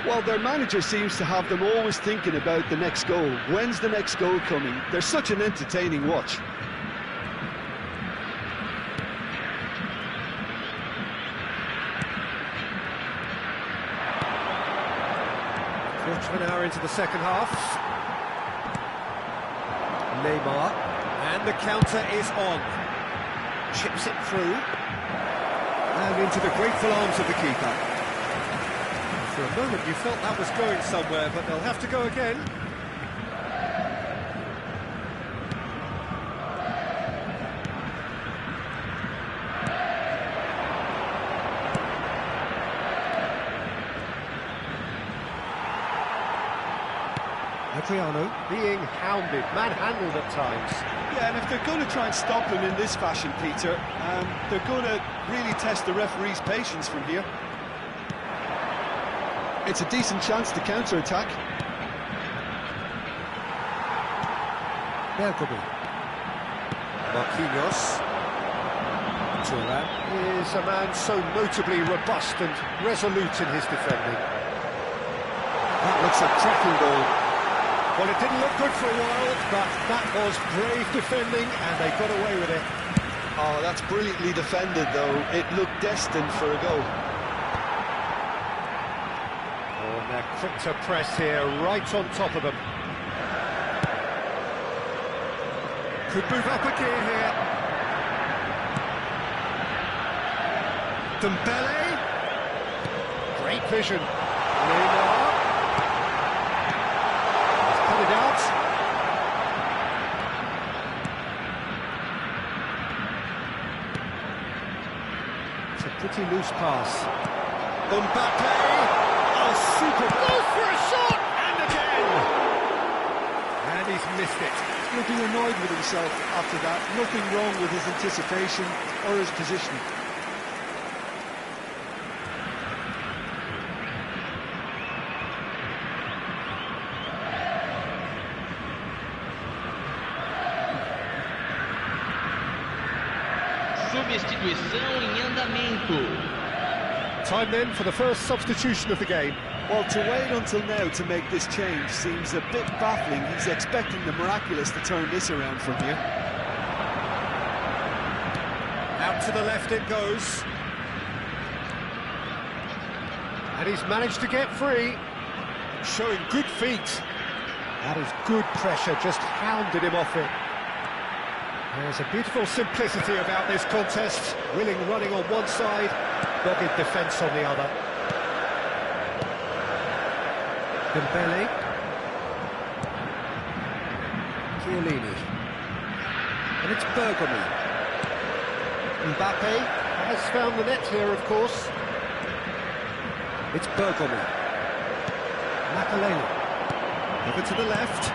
Well, their manager seems to have them always thinking about the next goal. When's the next goal coming? They're such an entertaining watch. now into the second half. Neymar, and the counter is on. Chips it through. And into the grateful arms of the keeper. For a moment you felt that was going somewhere, but they'll have to go again. Adriano being hounded, manhandled at times. Yeah, and if they're going to try and stop him in this fashion, Peter, they're going to really test the referee's patience from here. It's a decent chance to counter-attack. Bergkamp. Marquinhos. Thuram is a man so notably robust and resolute in his defending. That looks a cracking ball. Well, it didn't look good for a while, but that was brave defending, and they got away with it. Oh, that's brilliantly defended, though. It looked destined for a goal. Oh, and they're quick to press here, right on top of them. Could move up a gear here. Dembele. Great vision. Neymar. He's cut it out. It's a pretty loose pass. Mbappe. Oh, super. Goes for a shot! And again! And he's missed it. He'll be annoyed with himself after that. Nothing wrong with his anticipation or his position. Substituição em andamento. Time then for the first substitution of the game. Well, to wait until now to make this change seems a bit baffling. He's expecting the miraculous to turn this around from here. Out to the left it goes. And he's managed to get free. Showing good feet. That is good pressure, just hounded him off it. There's a beautiful simplicity about this contest. Willing running on one side, dogged defence on the other. Dembele. Chiellini. And it's Bergkamp. Mbappe has found the net here, of course. It's Bergkamp. Makaleli. Over to the left.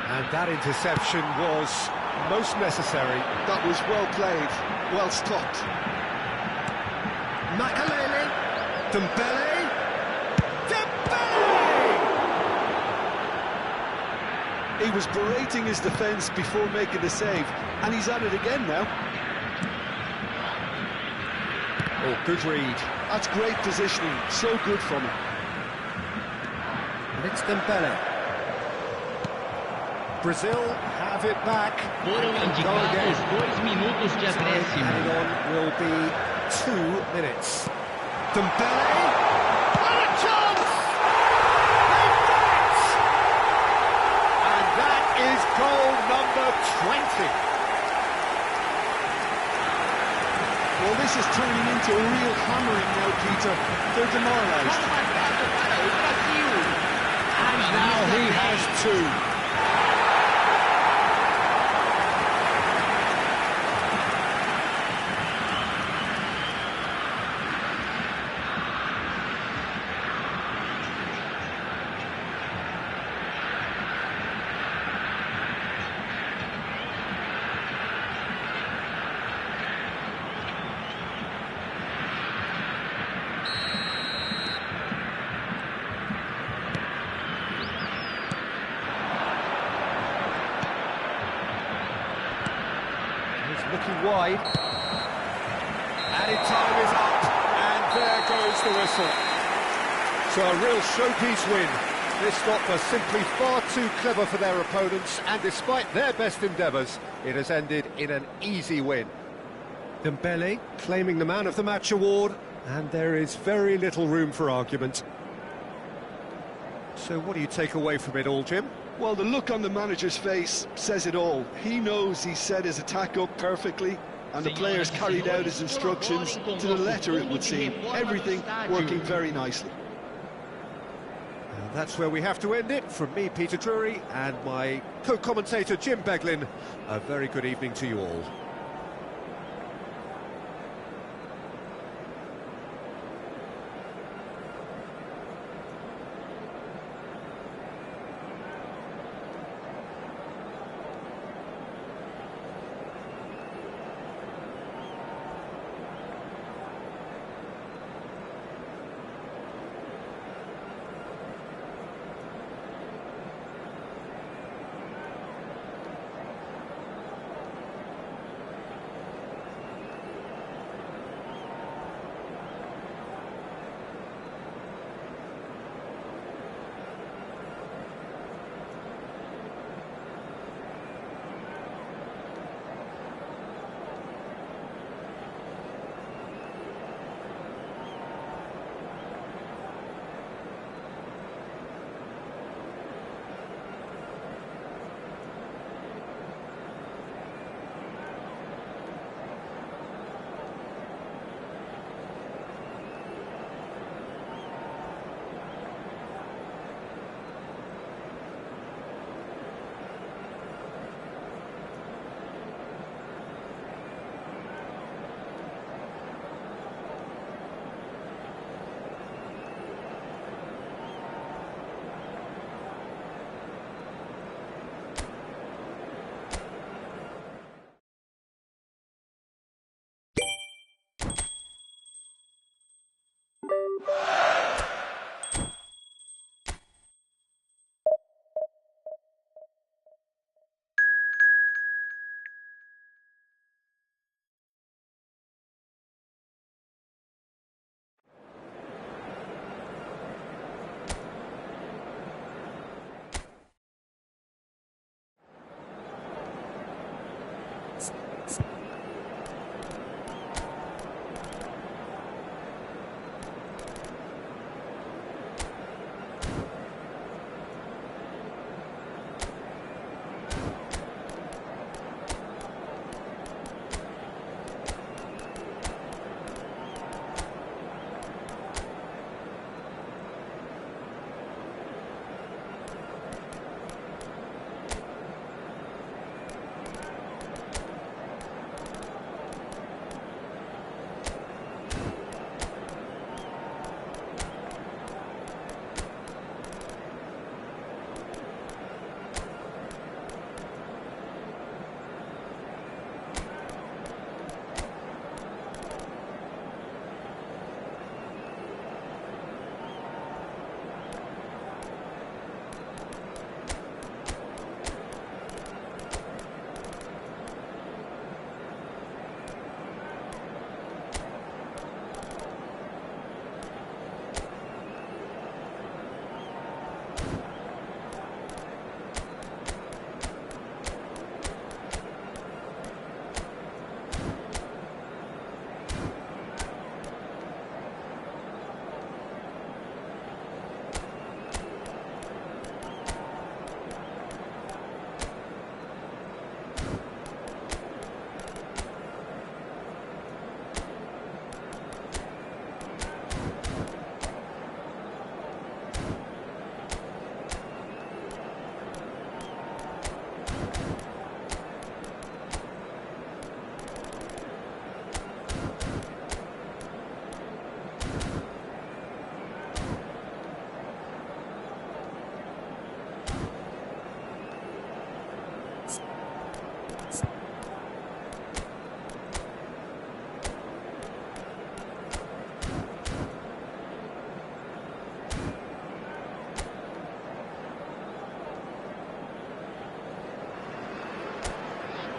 And that interception was most necessary. That was well played, well stopped. Makaleli, Dembele, Dembele! He was berating his defence before making the save, and he's at it again now. Oh, good read. That's great positioning, so good from him. And it's Dembele. Brazil have it back. Foram indicados 2 minutos de acréscimo. Added on will be 2 minutes. Dembele. What a chance! They've done it! And that is goal number 20. Well, this is turning into a real hammering now, Peter. They're demoralised. And now he has 2. Looking wide. Added time is up, and there goes the whistle. So a real showpiece win. This stop was simply far too clever for their opponents, and despite their best endeavours, it has ended in an easy win. Dembele claiming the Man of the Match award, and there is very little room for argument. So what do you take away from it all, Jim? Well, the look on the manager's face says it all. He knows he set his attack up perfectly, and the players carried out his instructions to the letter, it would seem. Everything working very nicely. And that's where we have to end it. From me, Peter Drury, and my co-commentator, Jim Beglin, a very good evening to you all.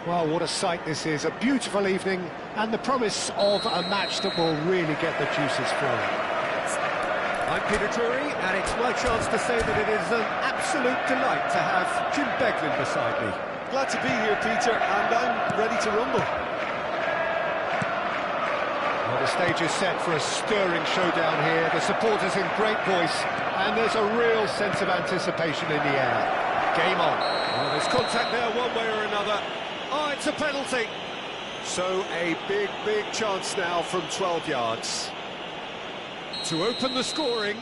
Well, what a sight this is. A beautiful evening and the promise of a match that will really get the juices flowing. I'm Peter Drury, and it's my chance to say that it is an absolute delight to have Jim Beglin beside me. Glad to be here, Peter, and I'm ready to rumble. Well, the stage is set for a stirring showdown here. The supporters in great voice, and there's a real sense of anticipation in the air. Game on. Well, there's contact there one way or another. Oh, it's a penalty. So a big, big chance now from 12 yards. To open the scoring.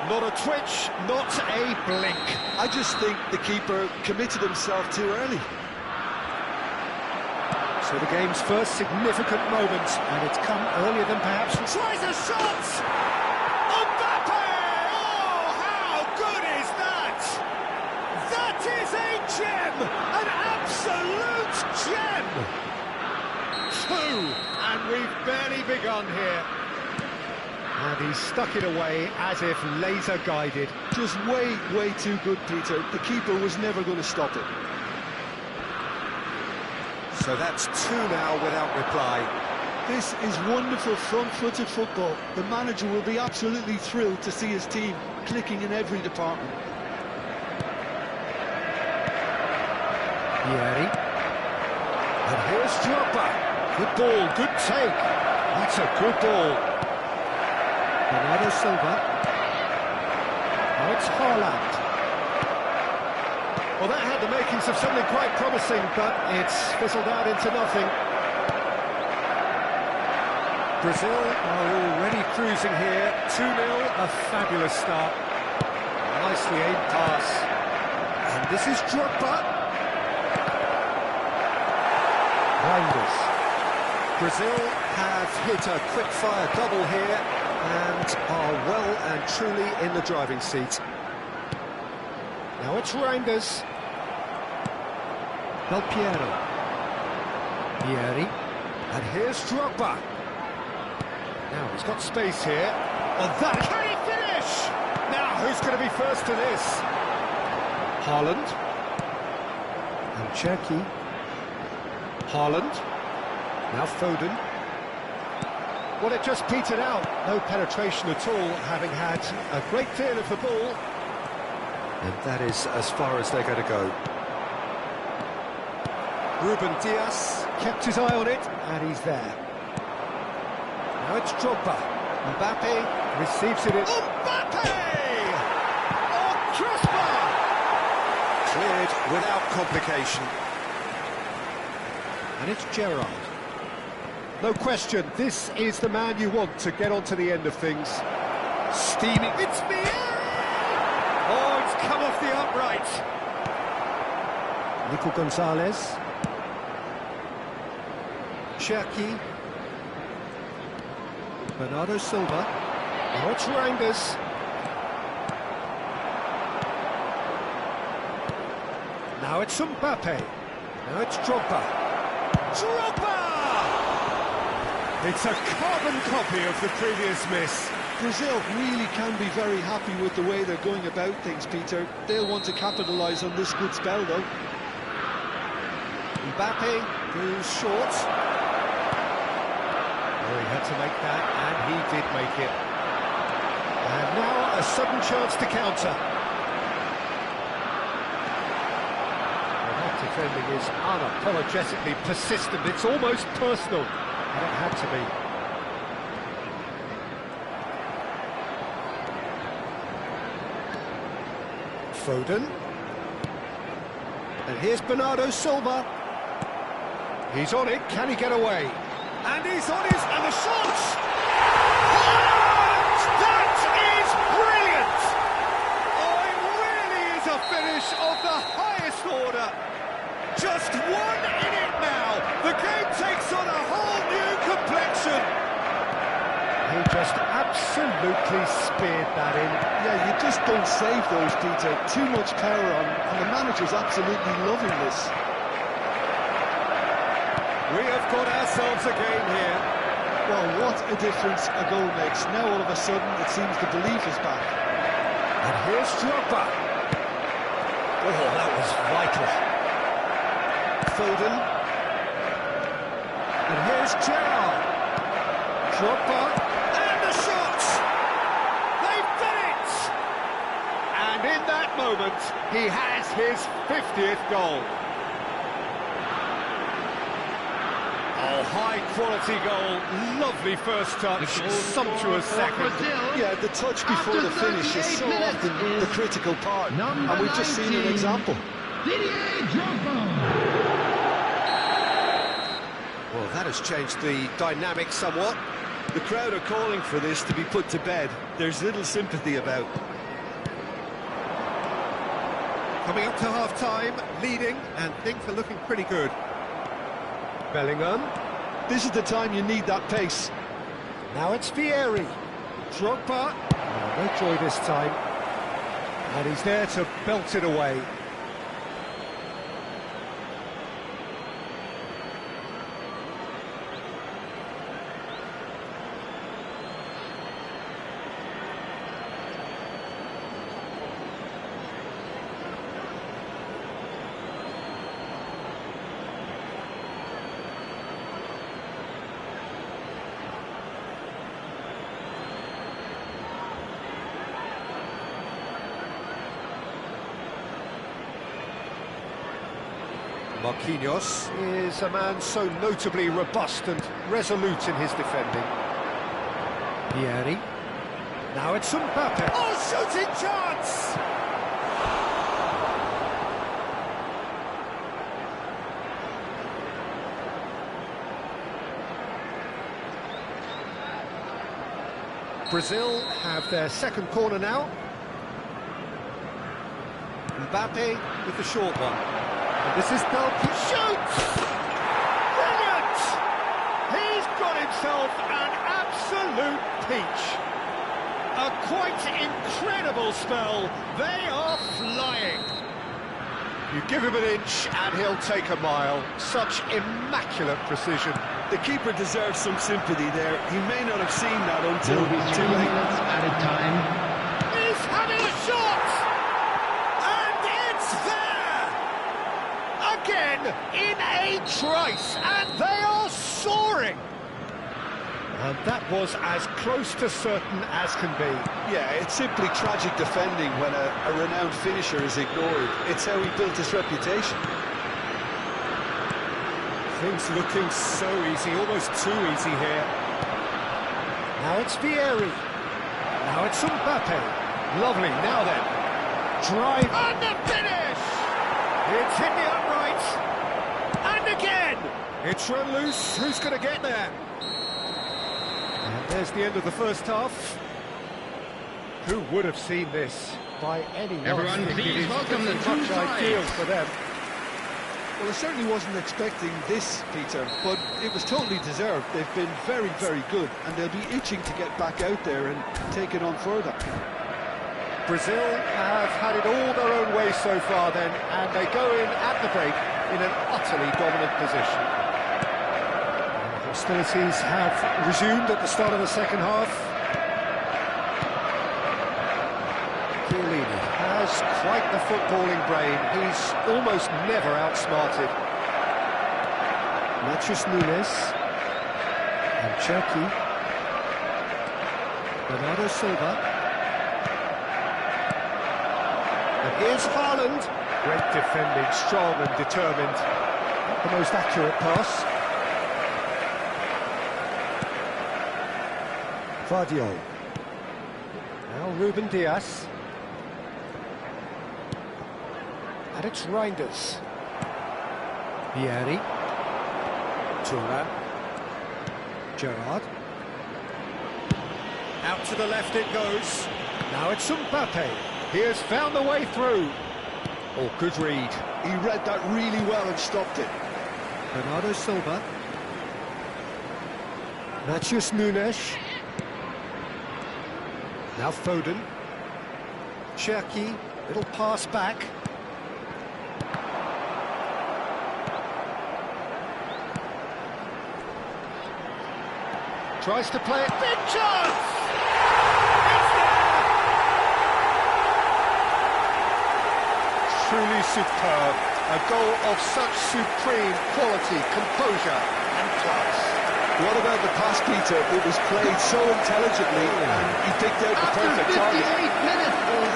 Not a twitch, not a blink. I just think the keeper committed himself too early. So the game's first significant moment, and it's come earlier than perhaps... Tries a shot! Mbappe! Oh, how good is that? That is a gem! An absolute gem! Two! And we've barely begun here. And he stuck it away as if laser-guided. Just way, way too good, Peter. The keeper was never going to stop it. So that's two now without reply. This is wonderful front-footed football. The manager will be absolutely thrilled to see his team clicking in every department. Vieri. And here's Drogba. Good ball, good take. That's a good ball. Bernardo Silva. Now it's Haaland. Well, that had the makings of something quite promising, but it's fizzled out into nothing. Brazil are already cruising here. 2-0, a fabulous start. Nicely aimed pass. And this is Drogba. Reinders. Brazil have hit a quick-fire double here, and are well and truly in the driving seat. Now it's Reinders. Del Piero. Vieri. And here's Drogba. Now he's got space here. And that... Can he finish? Now who's going to be first to this? Haaland. And Cherki. Haaland. Now Foden. Well, it just petered out. No penetration at all, having had a great deal of the ball. And that is as far as they're going to go. Ruben Dias kept his eye on it, and he's there. Now it's Drogba. Mbappe receives it in... Mbappe! Oh, crossbar! Cleared without complication. And it's Gerrard. No question, this is the man you want to get onto the end of things. Steaming. It's Vieri! Oh, it's come off the upright. Nico Gonzalez. Cherki. Bernardo Silva. Now it's Reinders. Now it's Mbappe. Now it's Drogba. Drogba! It's a carbon copy of the previous miss. Brazil really can be very happy with the way they're going about things, Peter. They'll want to capitalise on this good spell, though. Mbappe goes short. Oh, he had to make that, and he did make it. And now a sudden chance to counter. Well, that defending is unapologetically persistent. It's almost personal. And it had to be. Foden. And here's Bernardo Silva. He's on it. Can he get away? And he's on his... And the shot! That is brilliant! Oh, it really is a finish of the highest order. Just one in it now. The game takes on a whole new complexion. He just absolutely speared that in. Yeah, you just don't save those, Peter. Too much power on, and the manager's absolutely loving this. We have got ourselves a game here. Well, what a difference a goal makes. Now all of a sudden it seems the belief is back. And here's Drogba. Oh, that was vital. Foden. And here's Gerrard. Drogba. And the shot! They've done it! And in that moment, he has his 50th goal. Oh, high-quality goal. Lovely first touch. Sumptuous second. Yeah, the touch before the finish is so often the critical part. And we've just seen an example. Well, that has changed the dynamic somewhat. The crowd are calling for this to be put to bed. There's little sympathy about. Coming up to half-time, leading, and things are looking pretty good. Bellingham. This is the time you need that pace. Now it's Vieri. Drogba. Oh, no joy this time. And he's there to belt it away. Marquinhos is a man so notably robust and resolute in his defending. Vieri. Now it's Mbappe. Oh, shooting chance! Brazil have their second corner now. Mbappe with the short one. And this is Belki. Shoots! Brilliant! He's got himself an absolute peach. A quite incredible spell. They are flying. You give him an inch and he'll take a mile. Such immaculate precision. The keeper deserves some sympathy there. He may not have seen that until Will be 3 minutes at a time. He's having a shot! And it's there! Again, in a trice, and they are soaring! And that was as close to certain as can be. Yeah, it's simply tragic defending when a renowned finisher is ignored. It's how he built his reputation. Things looking so easy, almost too easy here. Now it's Vieri. Now it's Mbappe. Lovely, now then. Drive and the finish! It's hit the upright. And again! It's run loose. Who's going to get there? And there's the end of the first half. Who would have seen this by any means? Everyone, please welcome the two much ideal sides. for them. Well, I certainly wasn't expecting this, Peter, but it was totally deserved. They've been very, very good, and they'll be itching to get back out there and take it on further. Brazil have had it all their own way so far then, and they go in at the break in an utterly dominant position. And hostilities have resumed at the start of the second half. Chiellini has quite the footballing brain. He's almost never outsmarted. Matheus Nunes and Cherki. Bernardo Silva. And here's Haaland. Great defending, strong and determined. Not the most accurate pass. Vardio. Now Ruben Dias. And it's Reinders. Vieri. Thuram. Gerrard. Out to the left it goes. Now it's Mbappe. He has found the way through. Oh, good read. He read that really well and stopped it. Bernardo Silva. Matheus Nunes. Now Foden. Cherki. Little pass back. Tries to play it. Big chance! It's there! Truly superb. A goal of such supreme quality, composure and class. What about the pass, Peter? It was played so intelligently and he picked out the perfect target. 58 minutes is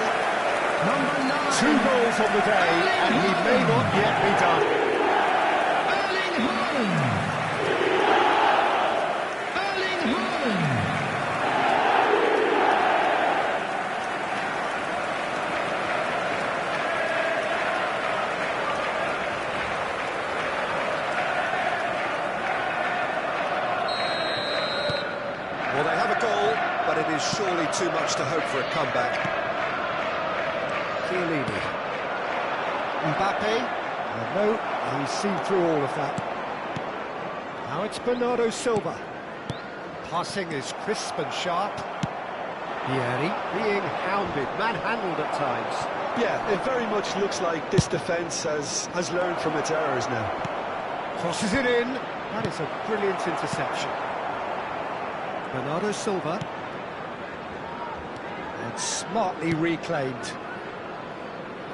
number 9. 2 goals on the day, and he may not yet be done. Erling Haaland. Erling Haaland. Well, they have a goal, but it is surely too much to hope for a comeback. Chiellini. Mbappe. No, he's seen through all of that. Now it's Bernardo Silva. Passing is crisp and sharp. Vieri being hounded, manhandled at times. Yeah, it very much looks like this defence has learned from its errors now. Crosses it in. That is a brilliant interception. Bernardo Silva. And smartly reclaimed.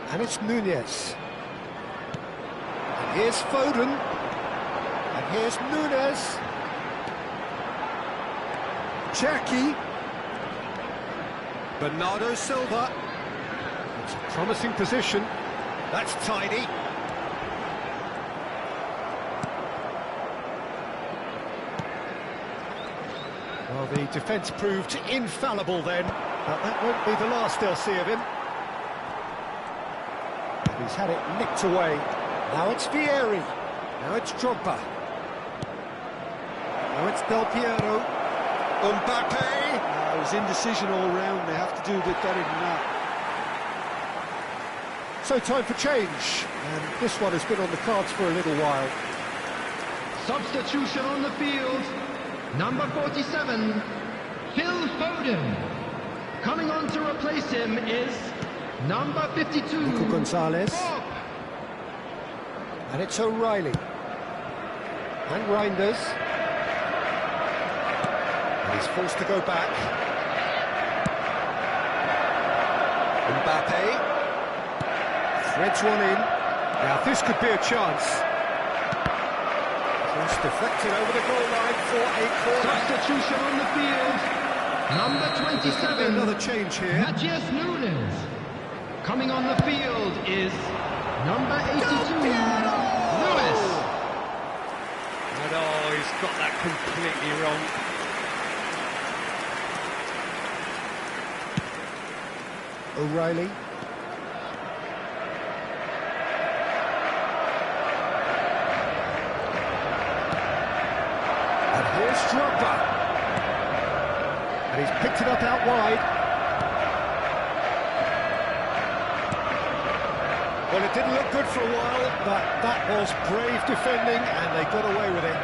And it's Nunez. And here's Foden. And here's Nunez. Cherki. Bernardo Silva. It's a promising position. That's tidy. Well, the defence proved infallible then, but that won't be the last they'll see of him. And he's had it nicked away. Now it's Vieri. Now it's Drogba. Now it's Del Piero. Mbappe. It was indecision all round. They have to do a bit better than that. So time for change, and this one has been on the cards for a little while. Substitution on the field. Number 47, Phil Foden. Coming on to replace him is number 52, Nico Gonzalez. Bob. And it's O'Reilly. And Reinders. And he's forced to go back. Mbappe. Threads one in. Now this could be a chance. Cross deflected over the goal line for a corner. Substitution on the field. Number 27, Another change here. Matthias Nunes. Coming on the field is number 82, Lewis. And oh, he's got that completely wrong. O'Reilly. And here's Drogba. And he's picked it up out wide. Well, it didn't look good for a while, but that was brave defending, and they got away with it.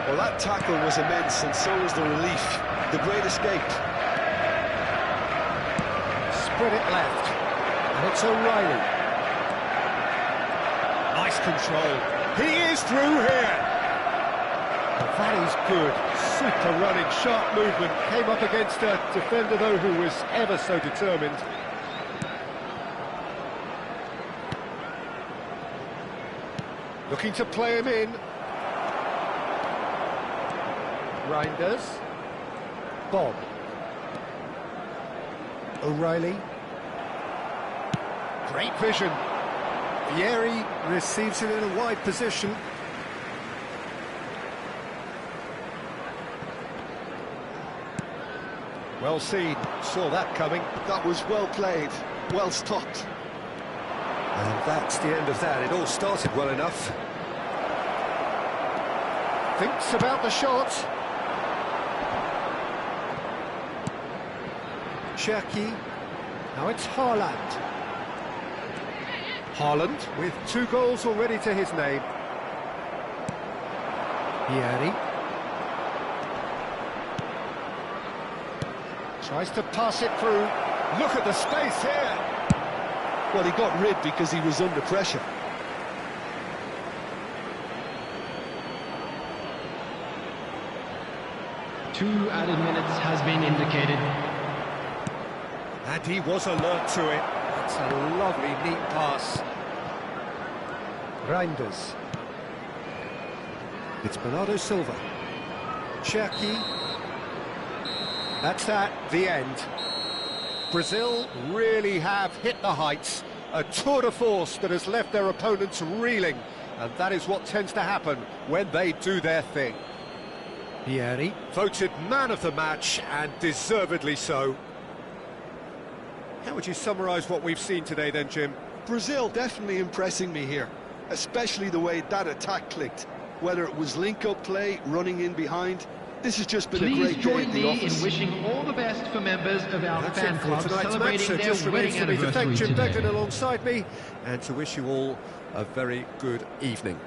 Well, that tackle was immense, and so was the relief. The great escape. Spread it left. And it's O'Reilly. Nice control. He is through here. That is good. Super running, sharp movement. Came up against a defender, though, who was ever so determined. Looking to play him in. Reinders. Bob. O'Reilly. Great vision. Vieri receives it in a wide position. Well seen, saw that coming. That was well played, well stopped. And that's the end of that. It all started well enough. Thinks about the shot. Cherki. Now it's Haaland. Haaland with 2 goals already to his name. Vieri. Tries to pass it through. Look at the space here. Well, he got rid because he was under pressure. 2 added minutes has been indicated. And he was alert to it. That's a lovely, neat pass. Reinders. It's Bernardo Silva. Cherki. That's that, the end. Brazil really have hit the heights. A tour de force that has left their opponents reeling. And that is what tends to happen when they do their thing. Vieri. Voted man of the match, and deservedly so. How would you summarise what we've seen today then, Jim? Brazil definitely impressing me here, especially the way that attack clicked. Whether it was link-up play, running in behind, this has just been a great day at the office. Please join me in wishing all the best for members of our fan club celebrating their just wedding anniversary. To thank Jim today. Beglin alongside me, and to wish you all a very good evening.